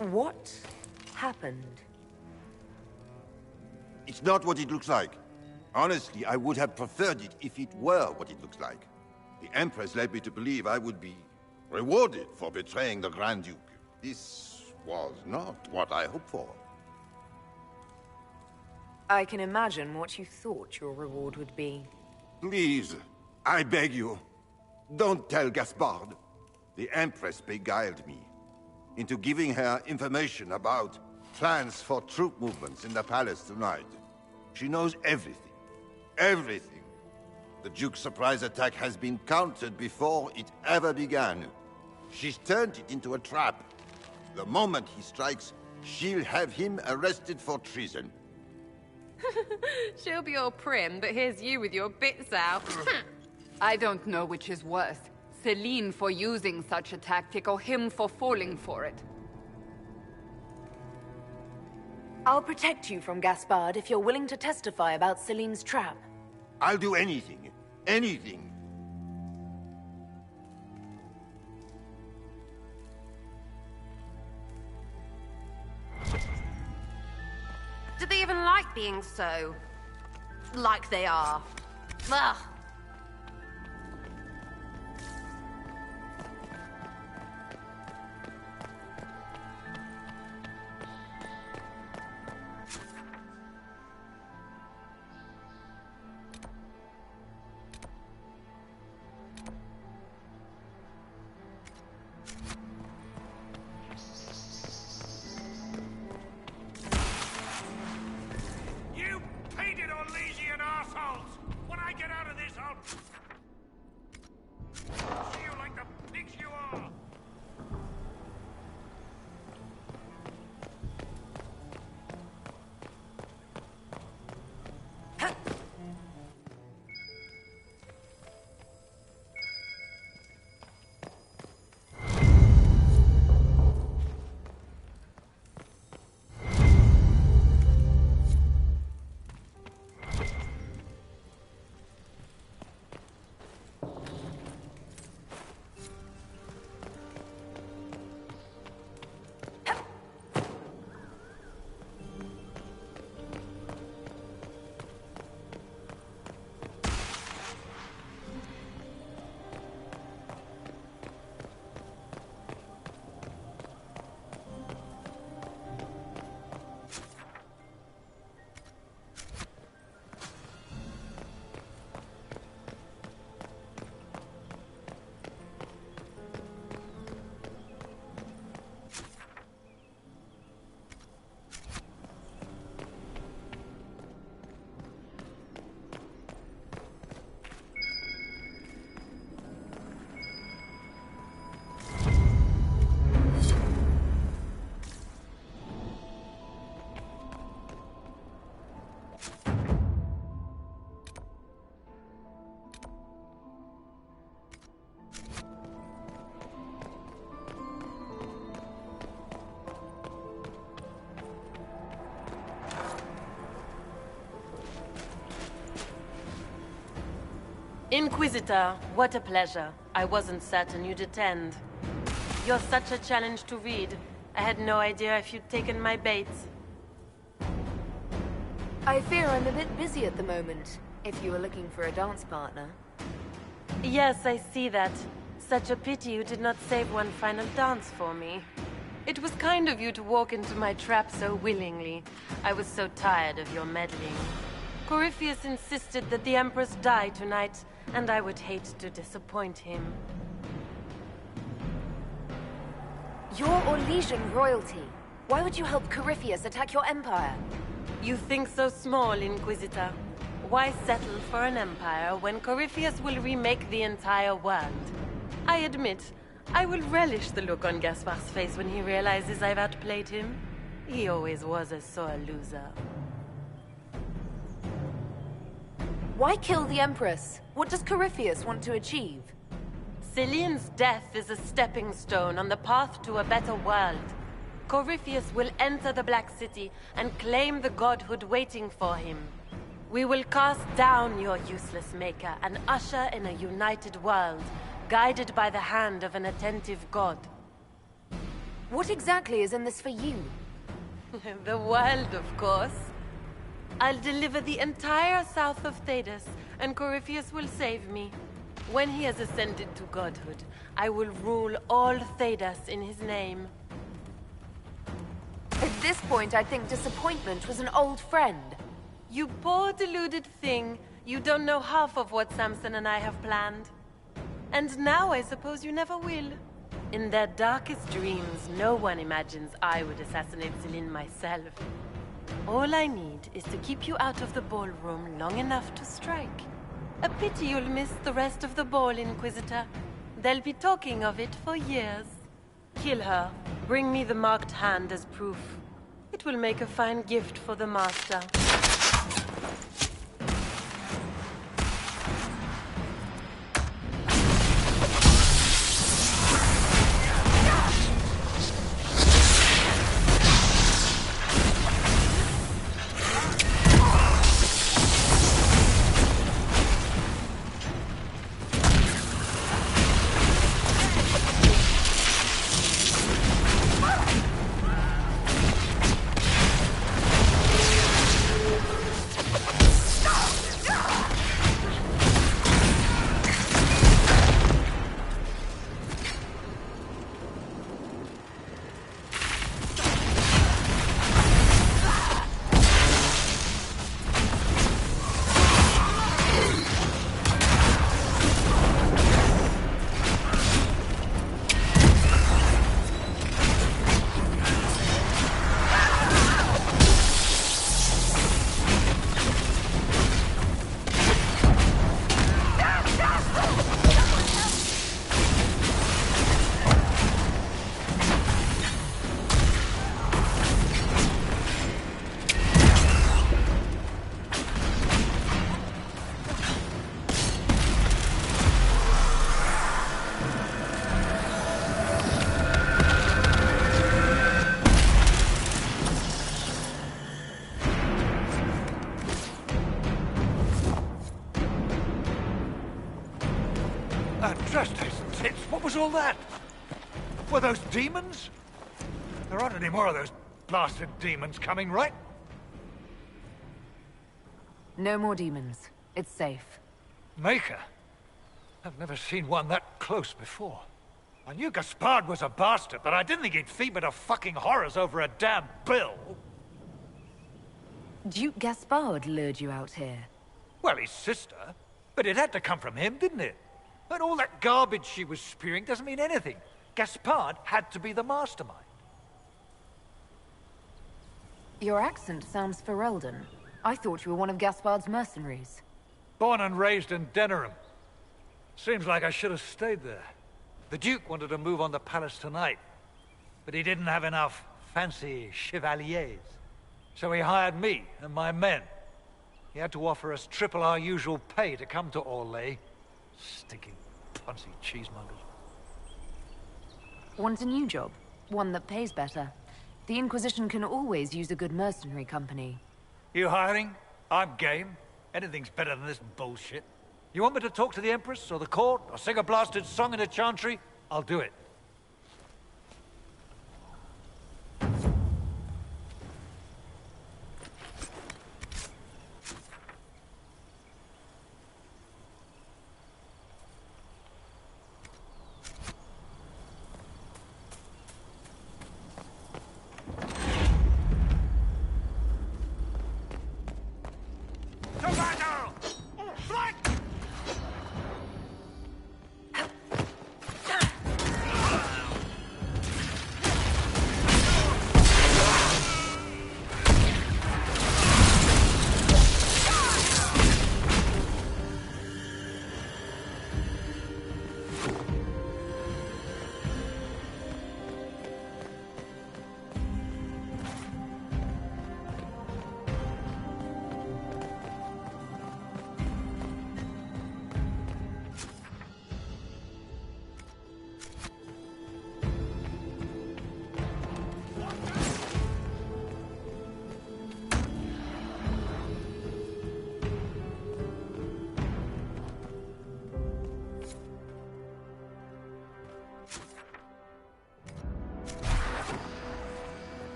What happened? It's not what it looks like. Honestly, I would have preferred it if it were what it looks like. The Empress led me to believe I would be rewarded for betraying the Grand Duke. This was not what I hoped for. I can imagine what you thought your reward would be. Please, I beg you, don't tell Gaspard. The Empress beguiled me into giving her information about plans for troop movements in the palace tonight. She knows everything. Everything. The Duke's surprise attack has been countered before it ever began. She's turned it into a trap. The moment he strikes, she'll have him arrested for treason. She'll be all prim, but here's you with your bits out. I don't know which is worse. Celine for using such a tactic, or him for falling for it. I'll protect you from Gaspard if you're willing to testify about Celine's trap. I'll do anything. Anything. Do they even like being so... like they are? Ugh. Inquisitor, what a pleasure. I wasn't certain you'd attend. You're such a challenge to read. I had no idea if you'd taken my bait. I fear I'm a bit busy at the moment, if you were looking for a dance partner. Yes, I see that. Such a pity you did not save one final dance for me. It was kind of you to walk into my trap so willingly. I was so tired of your meddling. Corypheus insisted that the Empress die tonight, and I would hate to disappoint him. You're Orlesian royalty. Why would you help Corypheus attack your empire? You think so small, Inquisitor. Why settle for an empire when Corypheus will remake the entire world? I admit, I will relish the look on Gaspard's face when he realizes I've outplayed him. He always was a sore loser. Why kill the Empress? What does Corypheus want to achieve? Celine's death is a stepping stone on the path to a better world. Corypheus will enter the Black City and claim the godhood waiting for him. We will cast down your useless maker and usher in a united world, guided by the hand of an attentive god. What exactly is in this for you? The world, of course. I'll deliver the entire south of Thedas, and Corypheus will save me. When he has ascended to godhood, I will rule all Thedas in his name. At this point, I think disappointment was an old friend. You poor deluded thing. You don't know half of what Samson and I have planned. And now I suppose you never will. In their darkest dreams, no one imagines I would assassinate Celine myself. All I need is to keep you out of the ballroom long enough to strike. A pity you'll miss the rest of the ball, Inquisitor. They'll be talking of it for years. Kill her. Bring me the marked hand as proof. It will make a fine gift for the Master. What was all that? Were those demons? There aren't any more of those blasted demons coming, right? No more demons. It's safe. Maker? I've never seen one that close before. I knew Gaspard was a bastard, but I didn't think he'd feed to fucking horrors over a damn bill. Duke Gaspard lured you out here. Well, his sister. But it had to come from him, didn't it? And all that garbage she was spewing doesn't mean anything. Gaspard had to be the mastermind. Your accent sounds Ferelden. I thought you were one of Gaspard's mercenaries. Born and raised in Denerim. Seems like I should have stayed there. The Duke wanted to move on the palace tonight, but he didn't have enough fancy chevaliers. So he hired me and my men. He had to offer us triple our usual pay to come to Orlais. Stinking punsy cheesemongers. Want a new job? One that pays better. The Inquisition can always use a good mercenary company. You hiring? I'm game. Anything's better than this bullshit. You want me to talk to the Empress or the court or sing a blasted song in a chantry? I'll do it.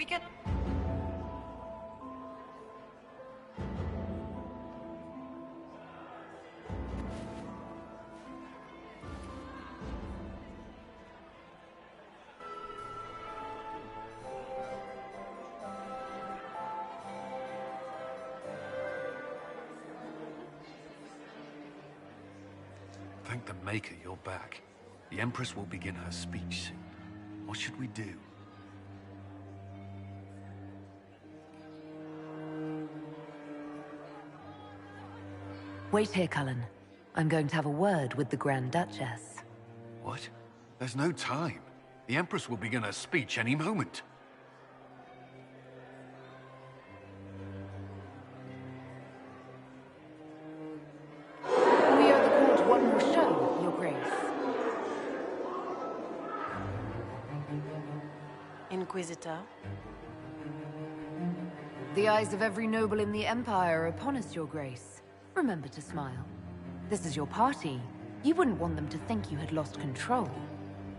We can... Thank the Maker you're back. The Empress will begin her speech soon. What should we do? Wait here, Cullen. I'm going to have a word with the Grand Duchess. What? There's no time. The Empress will begin her speech any moment. We owe the court one more show, Your Grace. Inquisitor? The eyes of every noble in the Empire are upon us, Your Grace. Remember to smile. This is your party. You wouldn't want them to think you had lost control.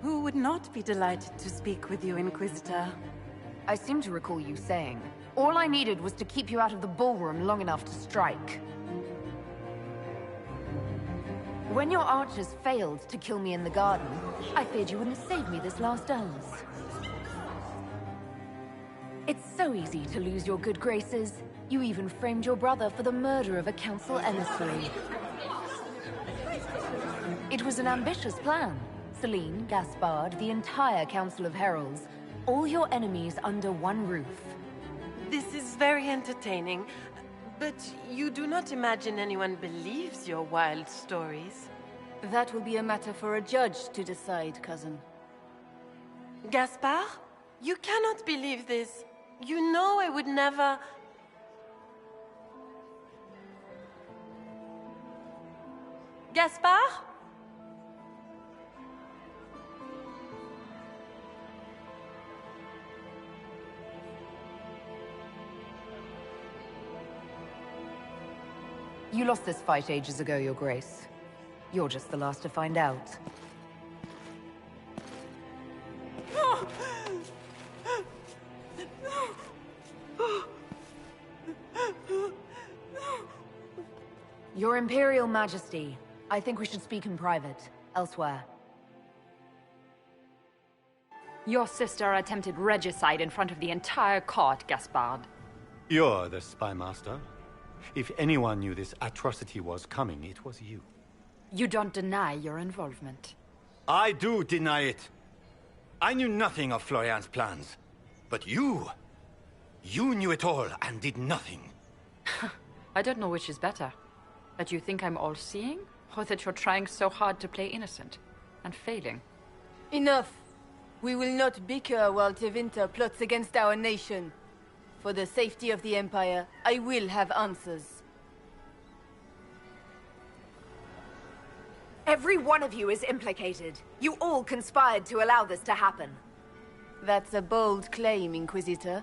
Who would not be delighted to speak with you, Inquisitor? I seem to recall you saying, all I needed was to keep you out of the ballroom long enough to strike. When your archers failed to kill me in the garden, I feared you wouldn't save me this last dance. It's so easy to lose your good graces. You even framed your brother for the murder of a council emissary. It was an ambitious plan. Celine, Gaspard, the entire Council of Heralds, all your enemies under one roof. This is very entertaining, but you do not imagine anyone believes your wild stories? That will be a matter for a judge to decide, cousin. Gaspard? You cannot believe this. You know I would never... Gaspard? You lost this fight ages ago, Your Grace. You're just the last to find out. No! Your Imperial Majesty, I think we should speak in private, elsewhere. Your sister attempted regicide in front of the entire court, Gaspard. You're the spy master. If anyone knew this atrocity was coming, it was you. You don't deny your involvement. I do deny it. I knew nothing of Florian's plans. But you knew it all and did nothing. I don't know which is better. That you think I'm all-seeing, or that you're trying so hard to play innocent, and failing. Enough! We will not bicker while Tevinter plots against our nation. For the safety of the Empire, I will have answers. Every one of you is implicated. You all conspired to allow this to happen. That's a bold claim, Inquisitor.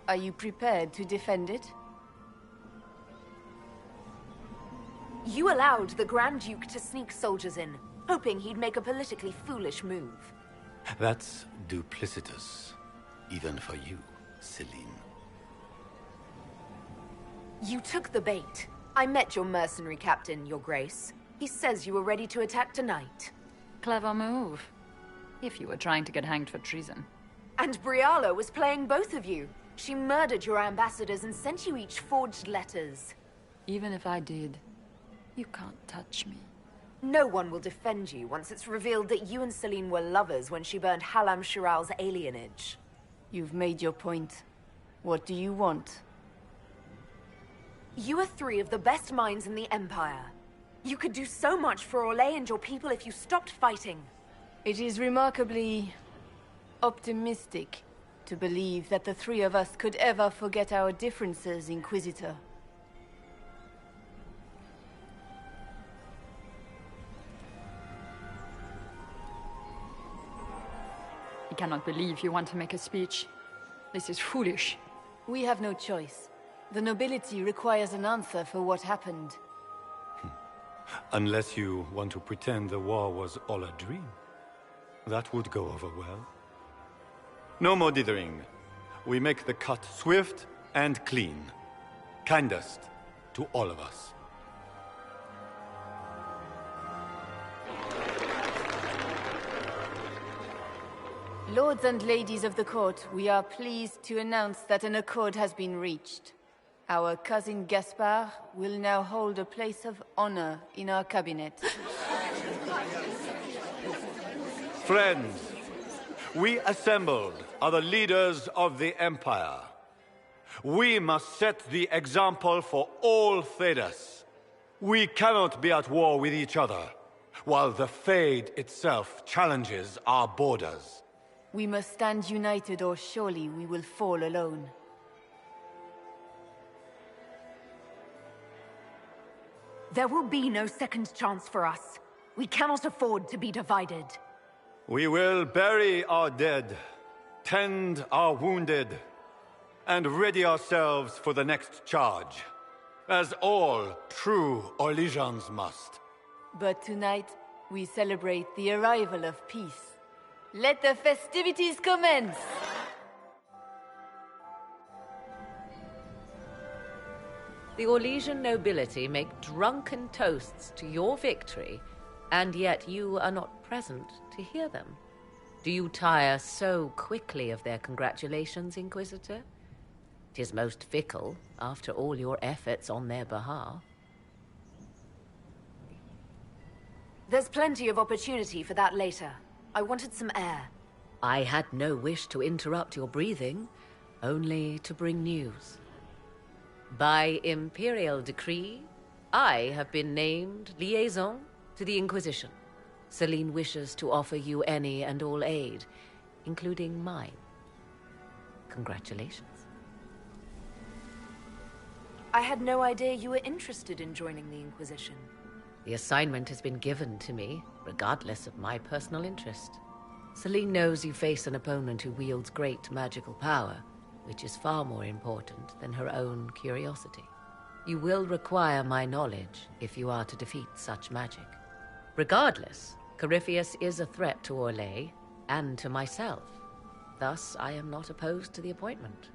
Are you prepared to defend it? You allowed the Grand Duke to sneak soldiers in, hoping he'd make a politically foolish move. That's duplicitous, even for you, Celine. You took the bait. I met your mercenary captain, Your Grace. He says you were ready to attack tonight. Clever move. If you were trying to get hanged for treason. And Briala was playing both of you. She murdered your ambassadors and sent you each forged letters. Even if I did, you can't touch me. No one will defend you once it's revealed that you and Celine were lovers when she burned Halam Shiral's alienage. You've made your point. What do you want? You are three of the best minds in the Empire. You could do so much for Orlais and your people if you stopped fighting. It is remarkably optimistic to believe that the three of us could ever forget our differences, Inquisitor. I cannot believe you want to make a speech. This is foolish. We have no choice. The nobility requires an answer for what happened. Unless you want to pretend the war was all a dream. That would go over well. No more dithering. we make the cut swift and clean. Kindest to all of us. Lords and ladies of the court, we are pleased to announce that an accord has been reached. Our cousin Gaspard will now hold a place of honor in our cabinet. Friends, we assembled are the leaders of the Empire. We must set the example for all Thedas. We cannot be at war with each other, while the Fade itself challenges our borders. We must stand united, or surely we will fall alone. There will be no second chance for us. We cannot afford to be divided. We will bury our dead, tend our wounded, and ready ourselves for the next charge, as all true Orlesians must. But tonight, we celebrate the arrival of peace. Let the festivities commence! The Orlesian nobility make drunken toasts to your victory, and yet you are not present to hear them. Do you tire so quickly of their congratulations, Inquisitor? 'Tis most fickle, after all your efforts on their behalf. There's plenty of opportunity for that later. I wanted some air. I had no wish to interrupt your breathing, only to bring news. By Imperial decree, I have been named liaison to the Inquisition. Celine wishes to offer you any and all aid, including mine. Congratulations. I had no idea you were interested in joining the Inquisition. The assignment has been given to me, regardless of my personal interest. Celine knows you face an opponent who wields great magical power, which is far more important than her own curiosity. You will require my knowledge if you are to defeat such magic. Regardless, Corypheus is a threat to Orlais and to myself. Thus, I am not opposed to the appointment.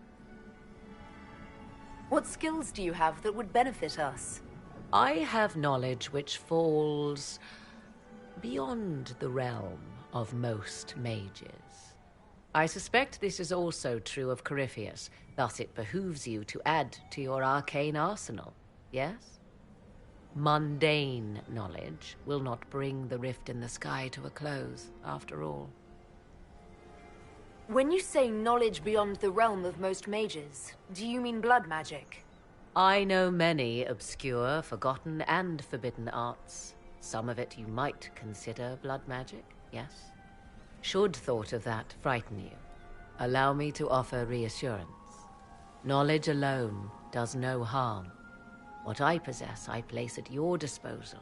What skills do you have that would benefit us? I have knowledge which falls beyond the realm of most mages. I suspect this is also true of Corypheus, thus it behooves you to add to your arcane arsenal, yes? Mundane knowledge will not bring the rift in the sky to a close, after all. When you say knowledge beyond the realm of most mages, do you mean blood magic? I know many obscure, forgotten, and forbidden arts. Some of it you might consider blood magic, yes? Should thought of that frighten you, allow me to offer reassurance. Knowledge alone does no harm. What I possess, I place at your disposal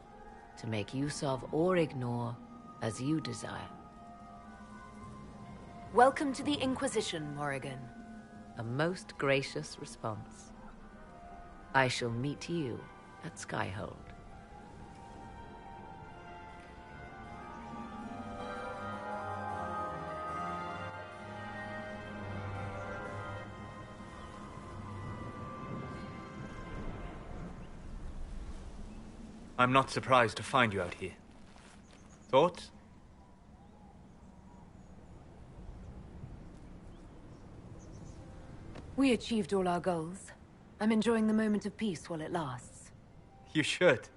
to make use of or ignore as you desire. Welcome to the Inquisition, Morrigan. A most gracious response. I shall meet you at Skyhold. I'm not surprised to find you out here. Thoughts? We achieved all our goals. I'm enjoying the moment of peace while it lasts. You should.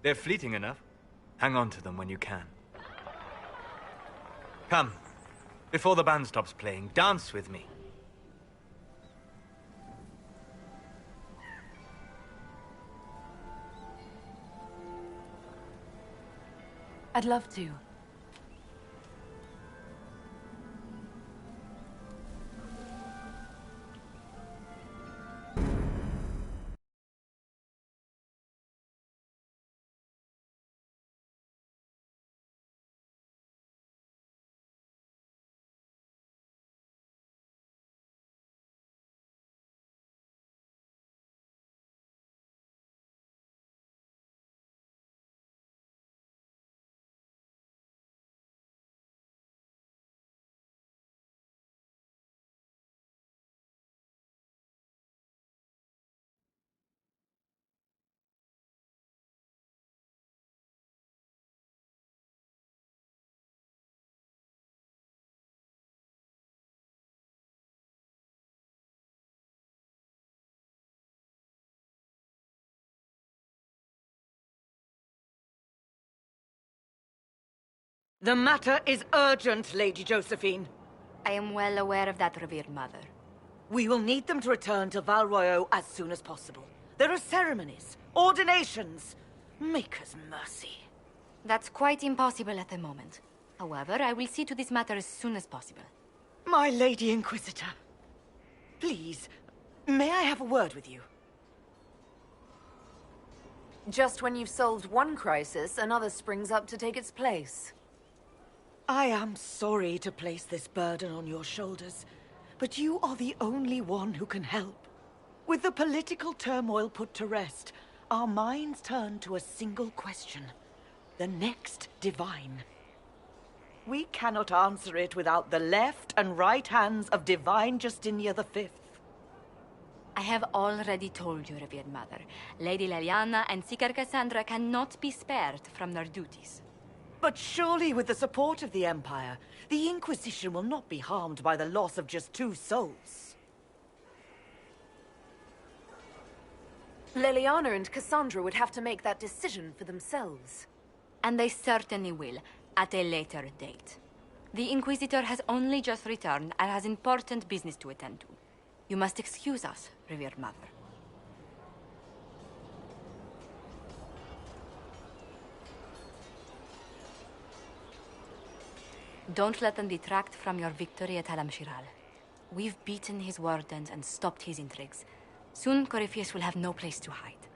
They're fleeting enough. Hang on to them when you can. Come. Before the band stops playing, dance with me. I'd love to. The matter is urgent, Lady Josephine. I am well aware of that, revered mother. We will need them to return to Val Royeaux as soon as possible. There are ceremonies, ordinations. Maker's mercy. That's quite impossible at the moment. However, I will see to this matter as soon as possible. My Lady Inquisitor. Please, may I have a word with you? Just when you've solved one crisis, another springs up to take its place. I am sorry to place this burden on your shoulders, but you are the only one who can help. With the political turmoil put to rest, our minds turn to a single question. The next divine. We cannot answer it without the left and right hands of Divine Justinia V. I have already told you, revered mother. Lady Leliana and Seeker Cassandra cannot be spared from their duties. But surely with the support of the Empire, the Inquisition will not be harmed by the loss of just 2 souls. Leliana and Cassandra would have to make that decision for themselves. And they certainly will, at a later date. The Inquisitor has only just returned and has important business to attend to. You must excuse us, revered mother. Don't let them detract from your victory at Alam-Shiral. We've beaten his wardens and stopped his intrigues. Soon, Corypheus will have no place to hide.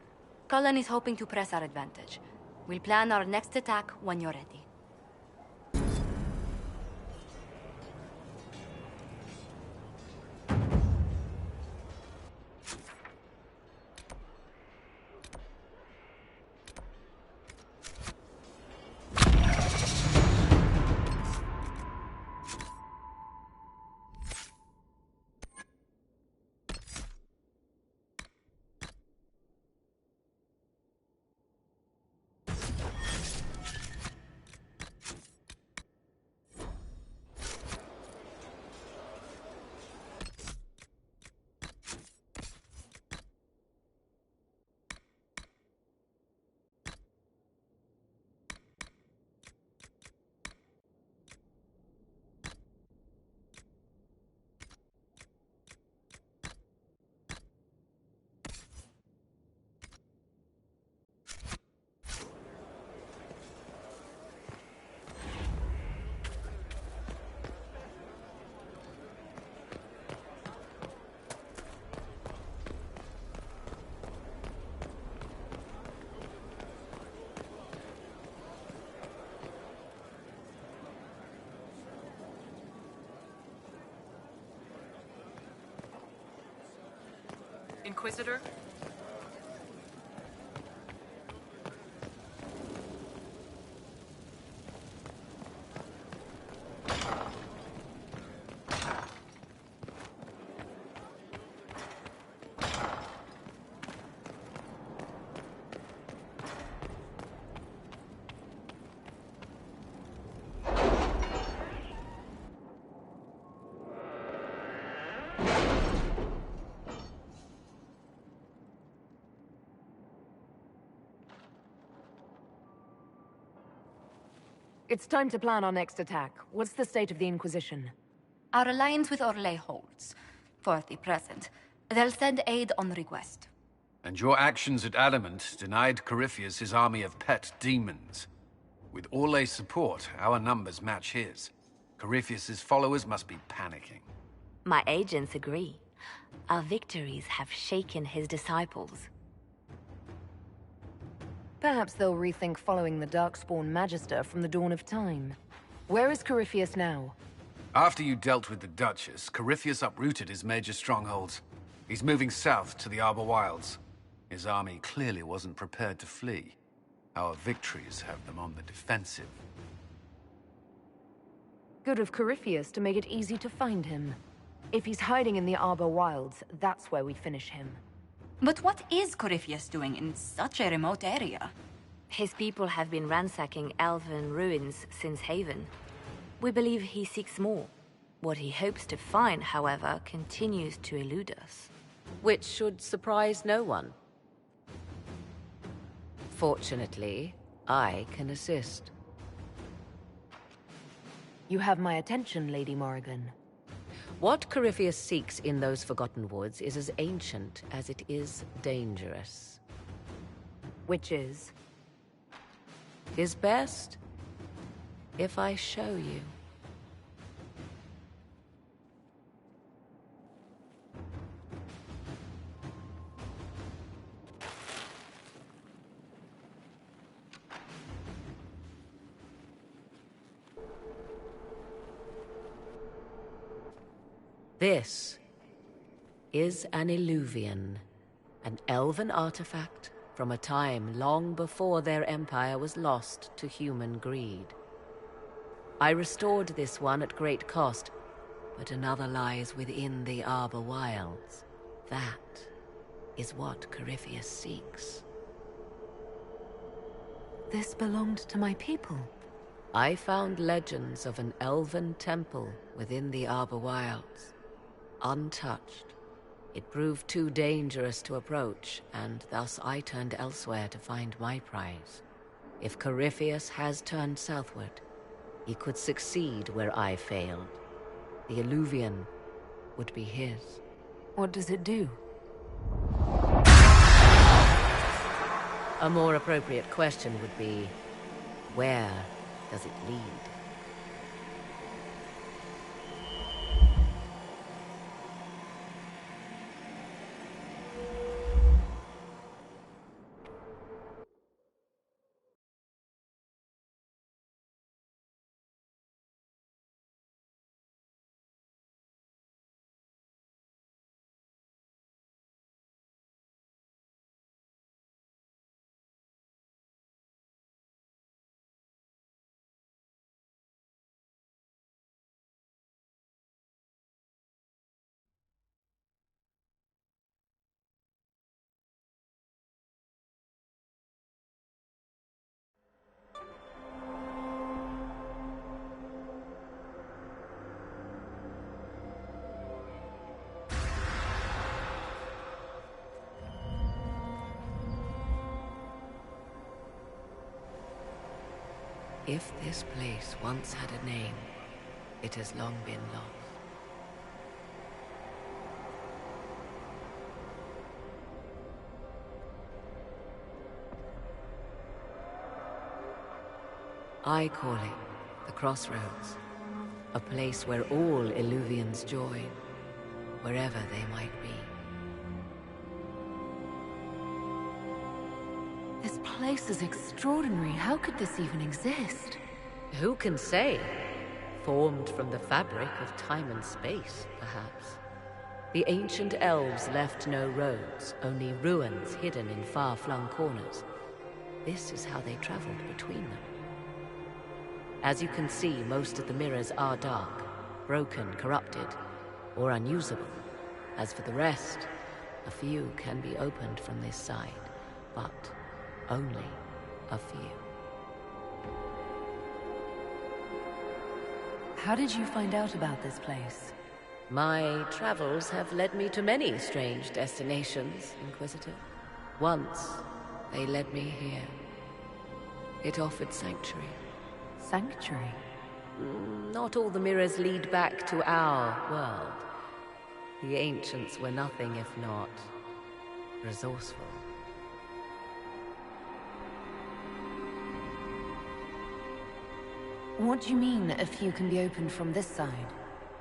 Cullen is hoping to press our advantage. We'll plan our next attack when you're ready. Inquisitor? It's time to plan our next attack. What's the state of the Inquisition? Our alliance with Orlais holds. For the present. They'll send aid on request. And your actions at Adamant denied Corypheus his army of pet demons. With Orlais' support, our numbers match his. Corypheus's followers must be panicking. My agents agree. Our victories have shaken his disciples. Perhaps they'll rethink following the Darkspawn Magister from the dawn of time. Where is Corypheus now? After you dealt with the Duchess, Corypheus uprooted his major strongholds. He's moving south to the Arbor Wilds. His army clearly wasn't prepared to flee. Our victories have them on the defensive. Good of Corypheus to make it easy to find him. If he's hiding in the Arbor Wilds, that's where we finish him. But what is Corypheus doing in such a remote area? His people have been ransacking elven ruins since Haven. We believe he seeks more. What he hopes to find, however, continues to elude us. Which should surprise no one. Fortunately, I can assist. You have my attention, Lady Morrigan. What Corypheus seeks in those Forgotten Woods is as ancient as it is dangerous. Which is? Is best if I show you. This is an Illuvian, an elven artifact from a time long before their empire was lost to human greed. I restored this one at great cost, but another lies within the Arbor Wilds. That is what Corypheus seeks. This belonged to my people. I found legends of an elven temple within the Arbor Wilds. Untouched. It proved too dangerous to approach, and thus I turned elsewhere to find my prize. If Corypheus has turned southward, he could succeed where I failed. The Illuvian would be his. What does it do? A more appropriate question would be, where does it lead? If this place once had a name, it has long been lost. I call it the Crossroads, a place where all Illuvians join, wherever they might be. This place is extraordinary. How could this even exist? Who can say? Formed from the fabric of time and space, perhaps. The ancient elves left no roads, only ruins hidden in far-flung corners. This is how they traveled between them. As you can see, most of the mirrors are dark, broken, corrupted, or unusable. As for the rest, a few can be opened from this side, but only a few. How did you find out about this place? My travels have led me to many strange destinations, Inquisitor. Once, they led me here. It offered sanctuary. Sanctuary? Not all the mirrors lead back to our world. The ancients were nothing if not resourceful. What do you mean, a few can be opened from this side?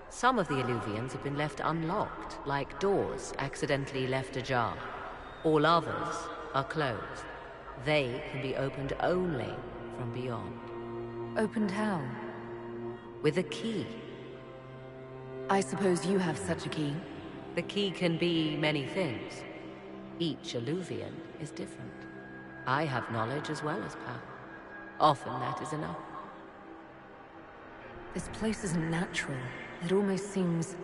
Some of the Illuvians have been left unlocked, like doors accidentally left ajar. All others are closed. They can be opened only from beyond. Opened how? With a key. I suppose you have such a key? The key can be many things. Each Illuvian is different. I have knowledge as well as power. Often that is enough. This place isn't natural. It almost seems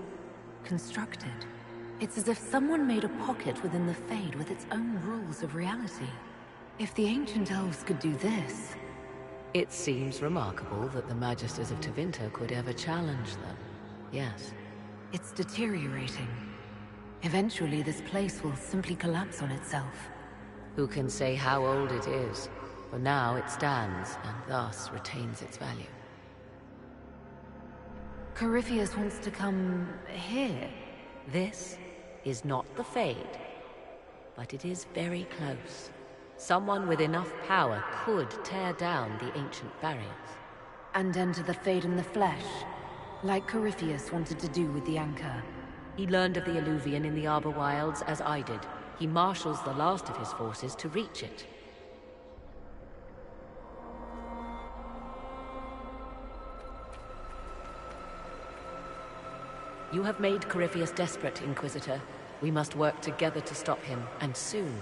constructed. It's as if someone made a pocket within the Fade with its own rules of reality. If the ancient elves could do this... It seems remarkable that the Magisters of Tevinter could ever challenge them. Yes. It's deteriorating. Eventually, this place will simply collapse on itself. Who can say how old it is? For now it stands, and thus retains its value. Corypheus wants to come here. This is not the Fade, but it is very close. Someone with enough power could tear down the ancient barriers. And enter the Fade in the flesh, like Corypheus wanted to do with the Anchor. He learned of the Alluvian in the Arbor Wilds as I did. He marshals the last of his forces to reach it. You have made Corypheus desperate, Inquisitor. We must work together to stop him, and soon.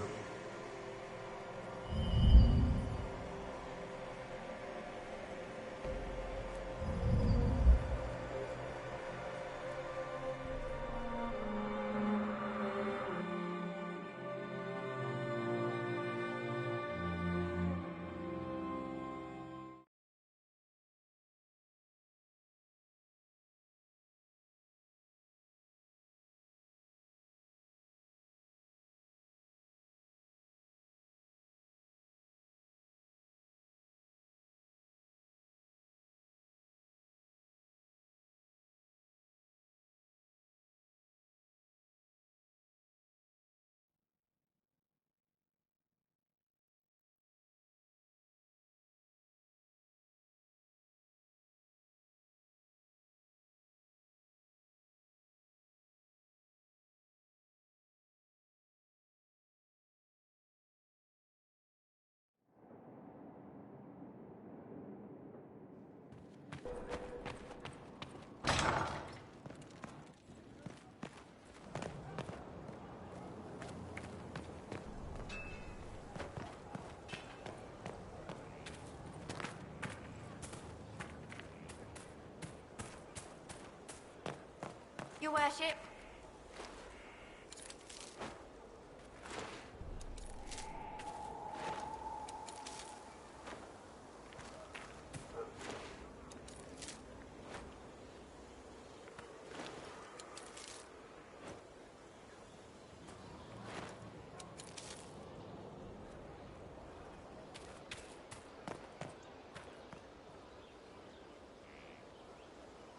Your worship.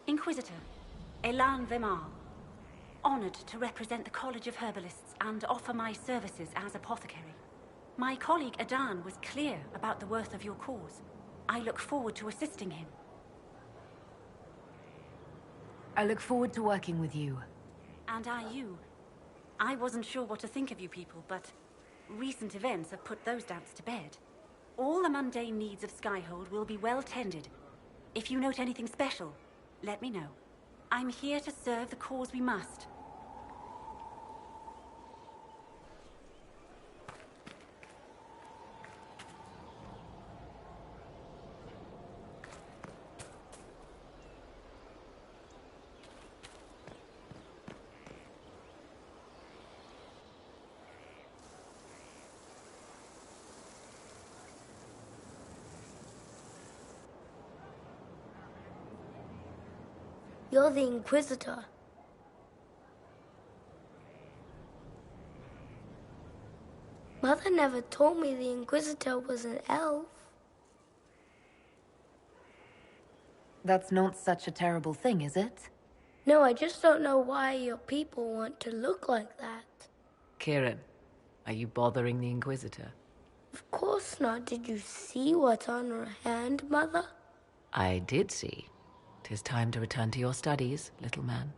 Inquisitor, Elan Vemar. Honored to represent the College of Herbalists and offer my services as apothecary. My colleague Adan was clear about the worth of your cause. I look forward to assisting him. I look forward to working with you. And I you. I wasn't sure what to think of you people, but recent events have put those doubts to bed. All the mundane needs of Skyhold will be well tended. If you note anything special, let me know. I'm here to serve the cause we must. You're the Inquisitor. Mother never told me the Inquisitor was an elf. That's not such a terrible thing, is it? No, I just don't know why your people want to look like that. Kieran, are you bothering the Inquisitor? Of course not. Did you see what's on her hand, Mother? I did see. 'Tis time to return to your studies, little man.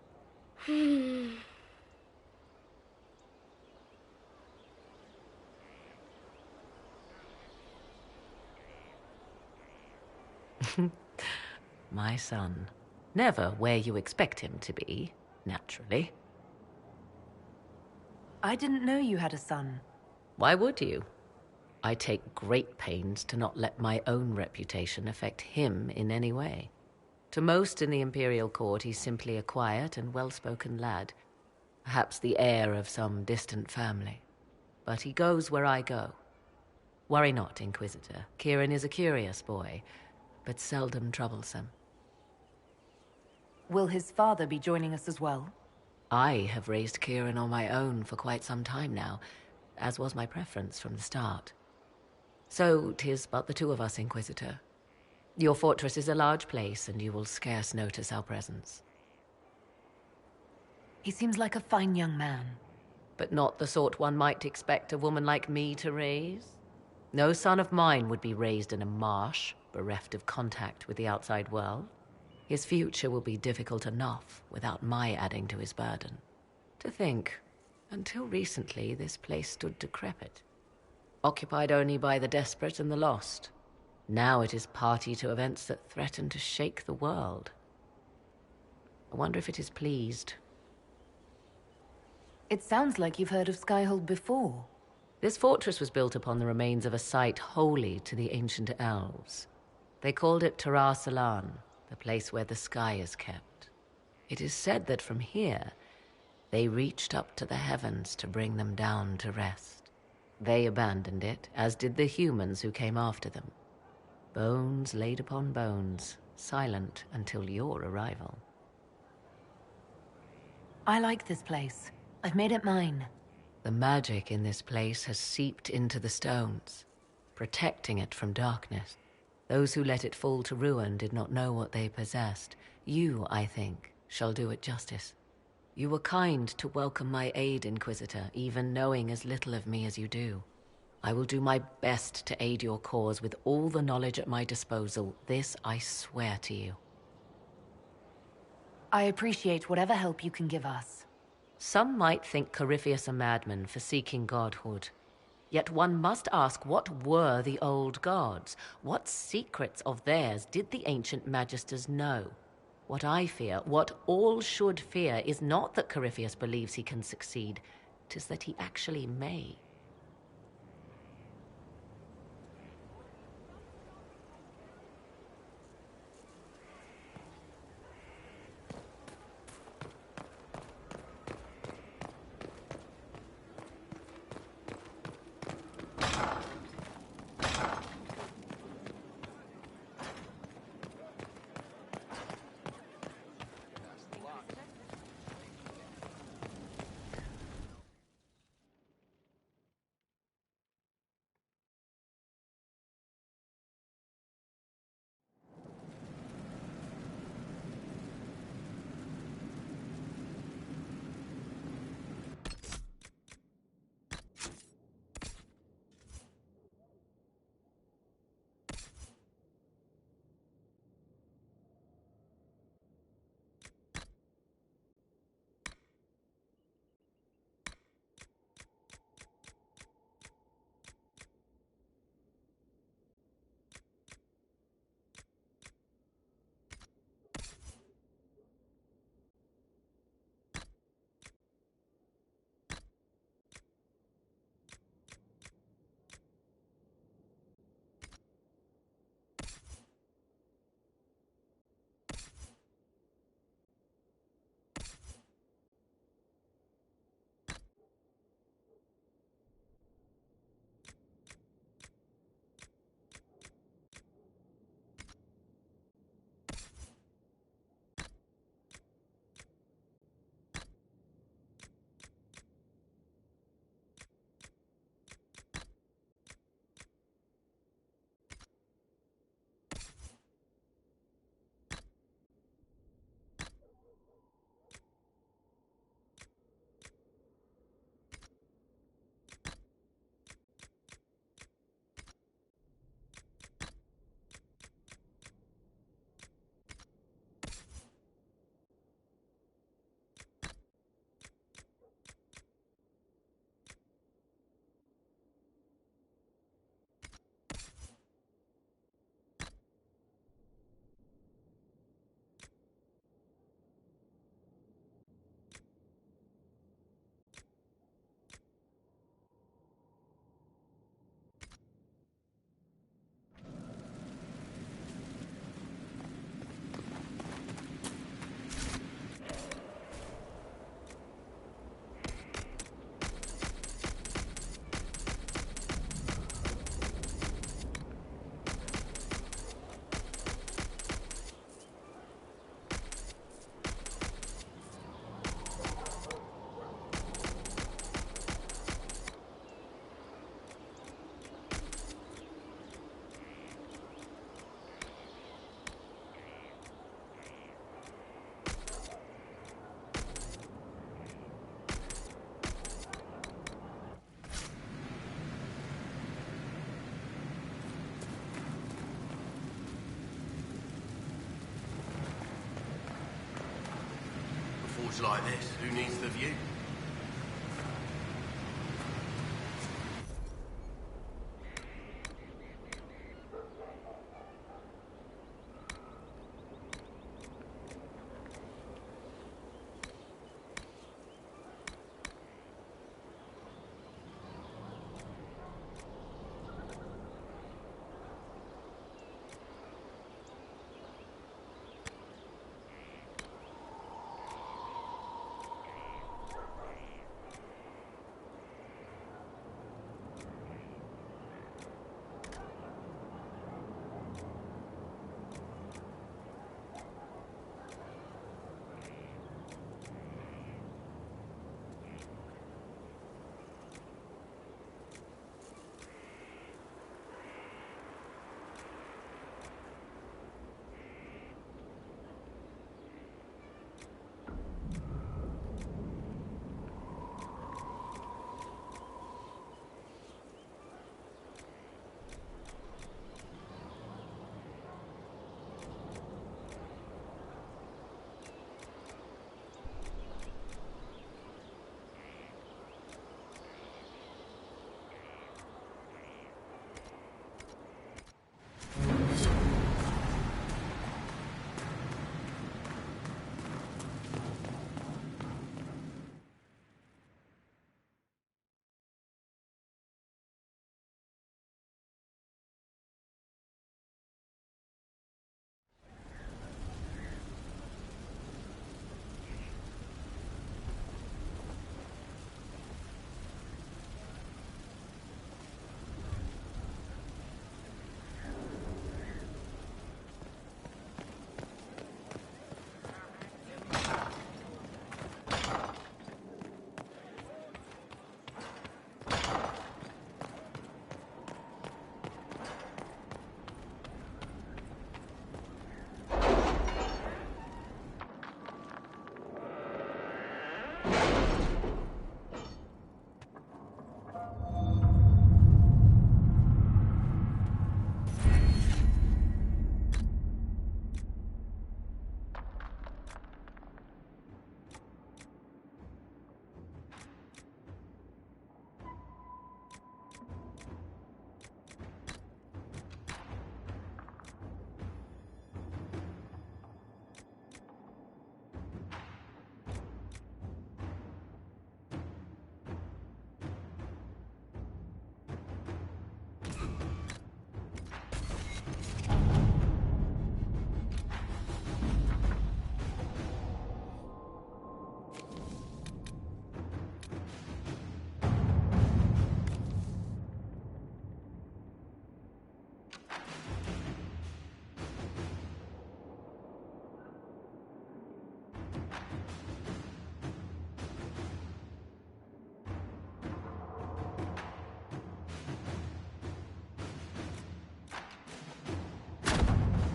My son. Never where you expect him to be, naturally. I didn't know you had a son. Why would you? I take great pains to not let my own reputation affect him in any way. To most in the Imperial Court, he's simply a quiet and well-spoken lad. Perhaps the heir of some distant family. But he goes where I go. Worry not, Inquisitor. Kieran is a curious boy, but seldom troublesome. Will his father be joining us as well? I have raised Kieran on my own for quite some time now, as was my preference from the start. So 'tis but the two of us, Inquisitor. Your fortress is a large place, and you will scarce notice our presence. He seems like a fine young man. But not the sort one might expect a woman like me to raise. No son of mine would be raised in a marsh, bereft of contact with the outside world. His future will be difficult enough without my adding to his burden. To think, until recently, this place stood decrepit, occupied only by the desperate and the lost. Now it is party to events that threaten to shake the world. I wonder if it is pleased. It sounds like you've heard of Skyhold before. This fortress was built upon the remains of a site holy to the ancient elves. They called it Tarar Salan, the place where the sky is kept. It is said that from here, they reached up to the heavens to bring them down to rest. They abandoned it, as did the humans who came after them. Bones laid upon bones, silent until your arrival. I like this place. I've made it mine. The magic in this place has seeped into the stones, protecting it from darkness. Those who let it fall to ruin did not know what they possessed. You, I think, shall do it justice. You were kind to welcome my aid, Inquisitor, even knowing as little of me as you do. I will do my best to aid your cause with all the knowledge at my disposal. This I swear to you. I appreciate whatever help you can give us. Some might think Corypheus a madman for seeking godhood. Yet one must ask, what were the old gods? What secrets of theirs did the ancient magisters know? What I fear, what all should fear, is not that Corypheus believes he can succeed. 'Tis that he actually may. forge like this, who needs the view?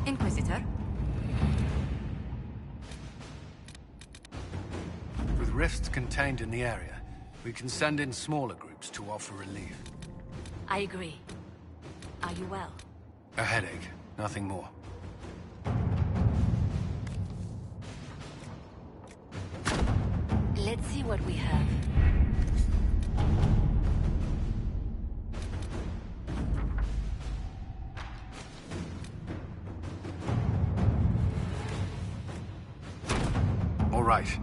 Inquisitor? With rifts contained in the area, we can send in smaller groups to offer relief. I agree. Are you well? A headache, nothing more. Let's see what we have. All right.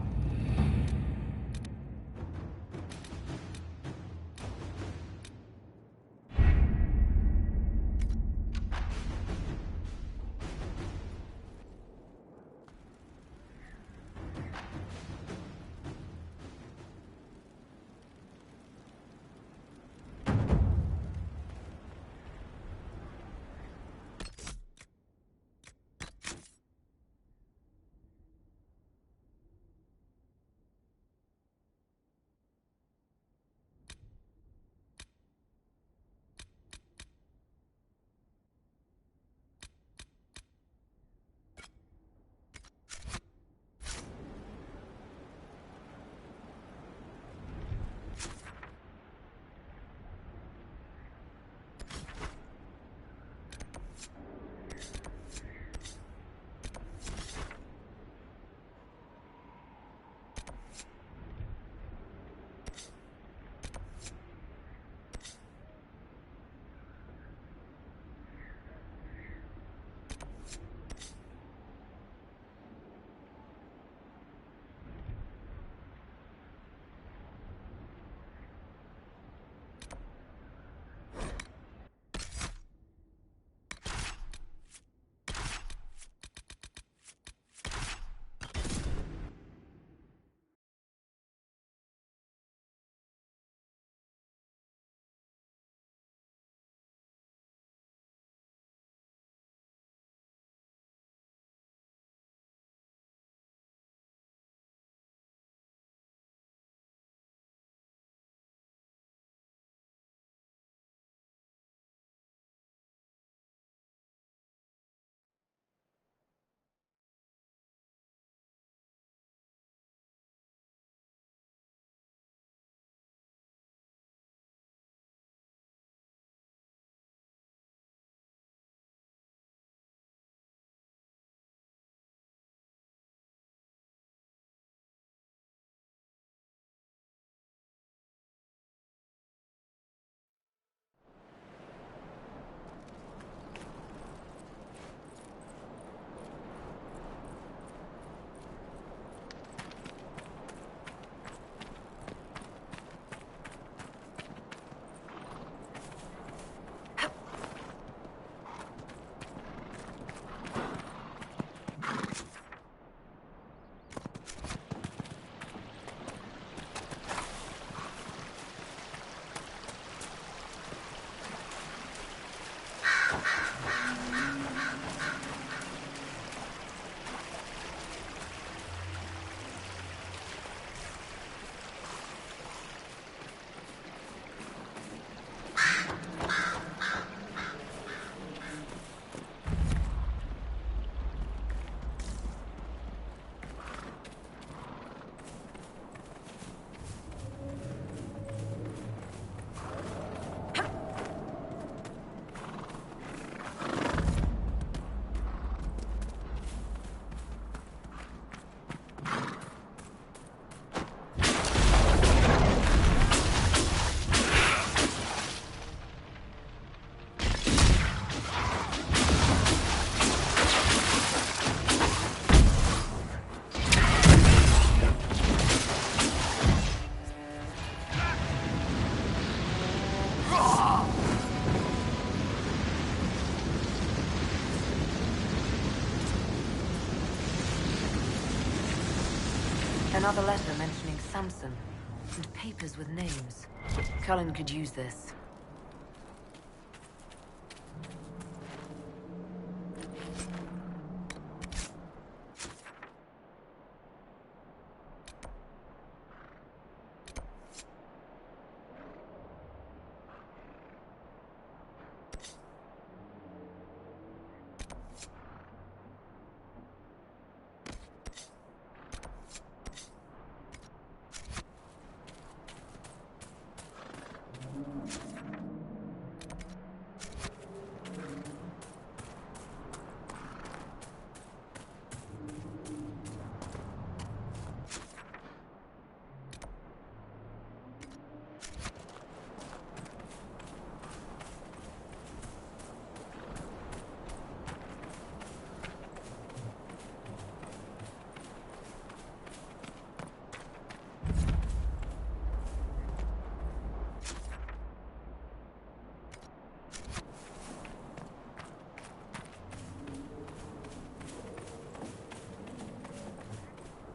Another letter mentioning Samson, and papers with names. Cullen could use this.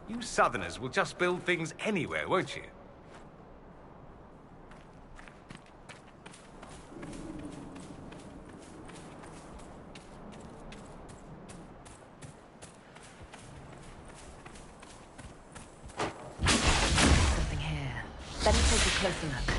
You Southerners will just build things anywhere, won't you? Something here. Let me take a closer look.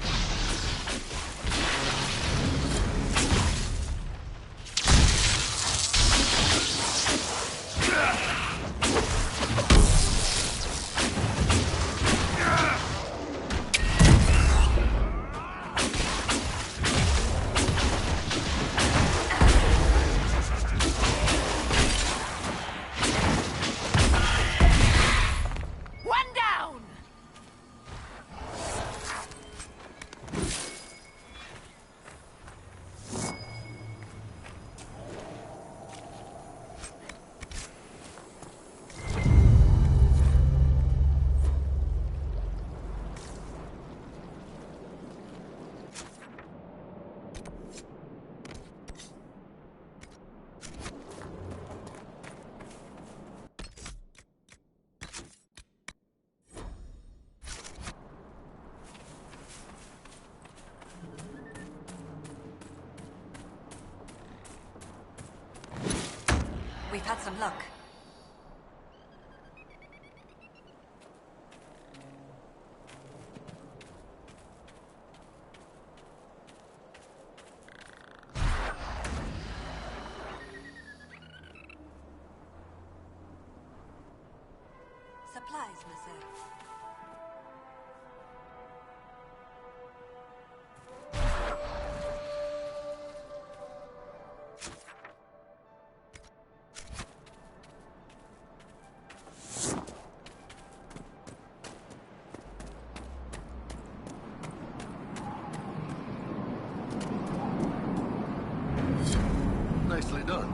We've had some luck. Supplies, monsieur. Nicely done.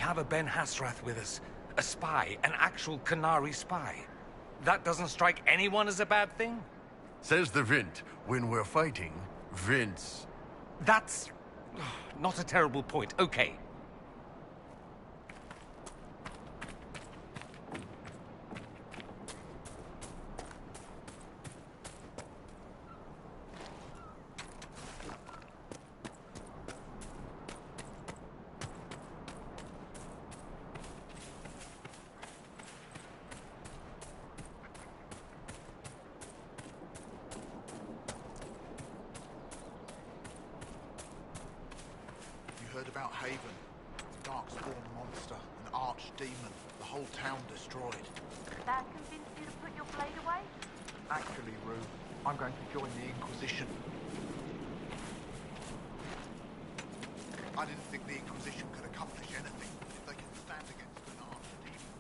have a Ben Hasrath with us. A spy, an actual Qunari spy. That doesn't strike anyone as a bad thing? Says the Vint. When we're fighting, Vince. That's... not a terrible point. Okay. Heard about Haven? Darkspawn monster, an archdemon, the whole town destroyed. That convinced you to put your blade away? Actually, Rue, I'm going to join the Inquisition. I didn't think the Inquisition could accomplish anything if they can stand against an archdemon.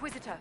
Inquisitor.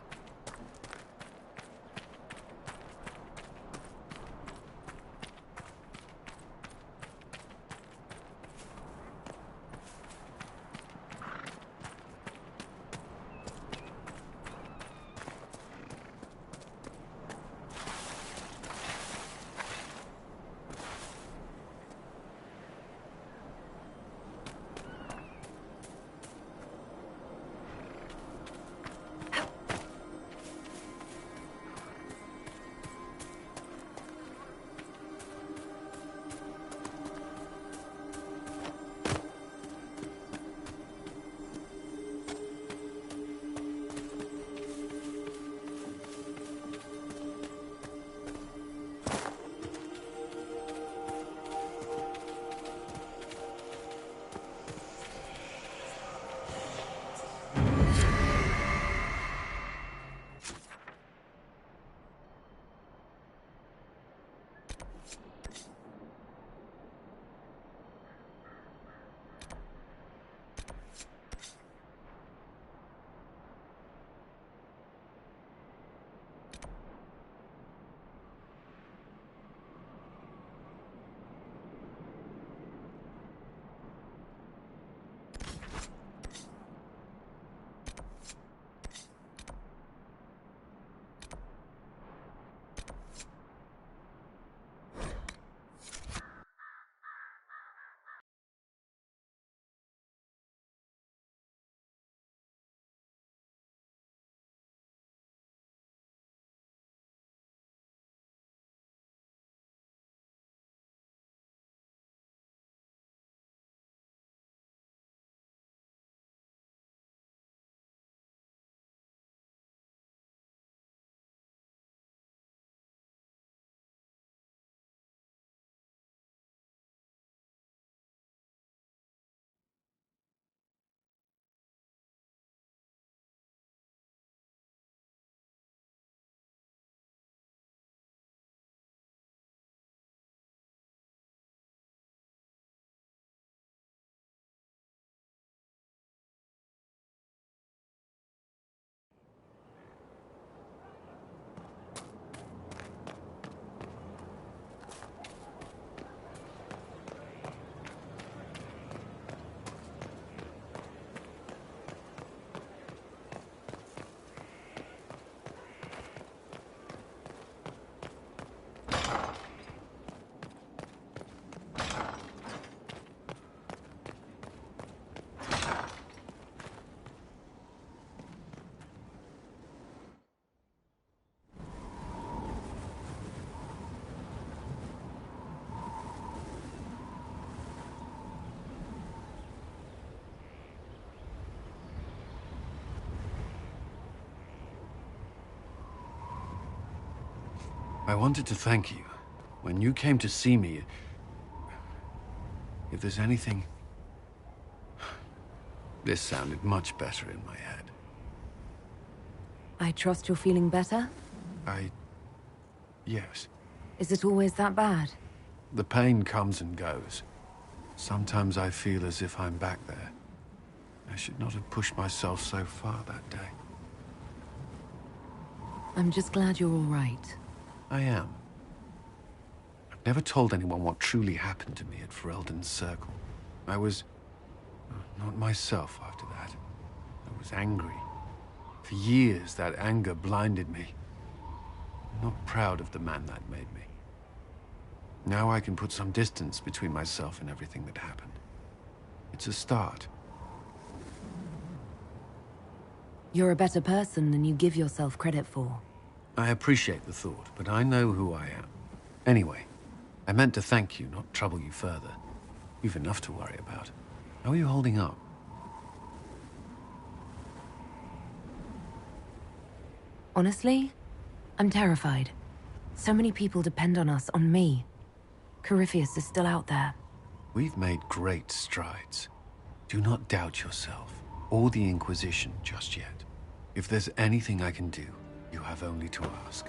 I wanted to thank you. When you came to see me, if there's anything... This sounded much better in my head. I trust you're feeling better? Yes. Is it always that bad? The pain comes and goes. Sometimes I feel as if I'm back there. I should not have pushed myself so far that day. I'm just glad you're all right. I am. I've never told anyone what truly happened to me at Ferelden's Circle. I was... not myself after that. I was angry. For years, that anger blinded me. I'm not proud of the man that made me. Now I can put some distance between myself and everything that happened. It's a start. You're a better person than you give yourself credit for. I appreciate the thought, but I know who I am. Anyway, I meant to thank you, not trouble you further. You've enough to worry about. How are you holding up? Honestly, I'm terrified. So many people depend on us, on me. Corypheus is still out there. We've made great strides. Do not doubt yourself, or the Inquisition just yet. If there's anything I can do, you have only to ask.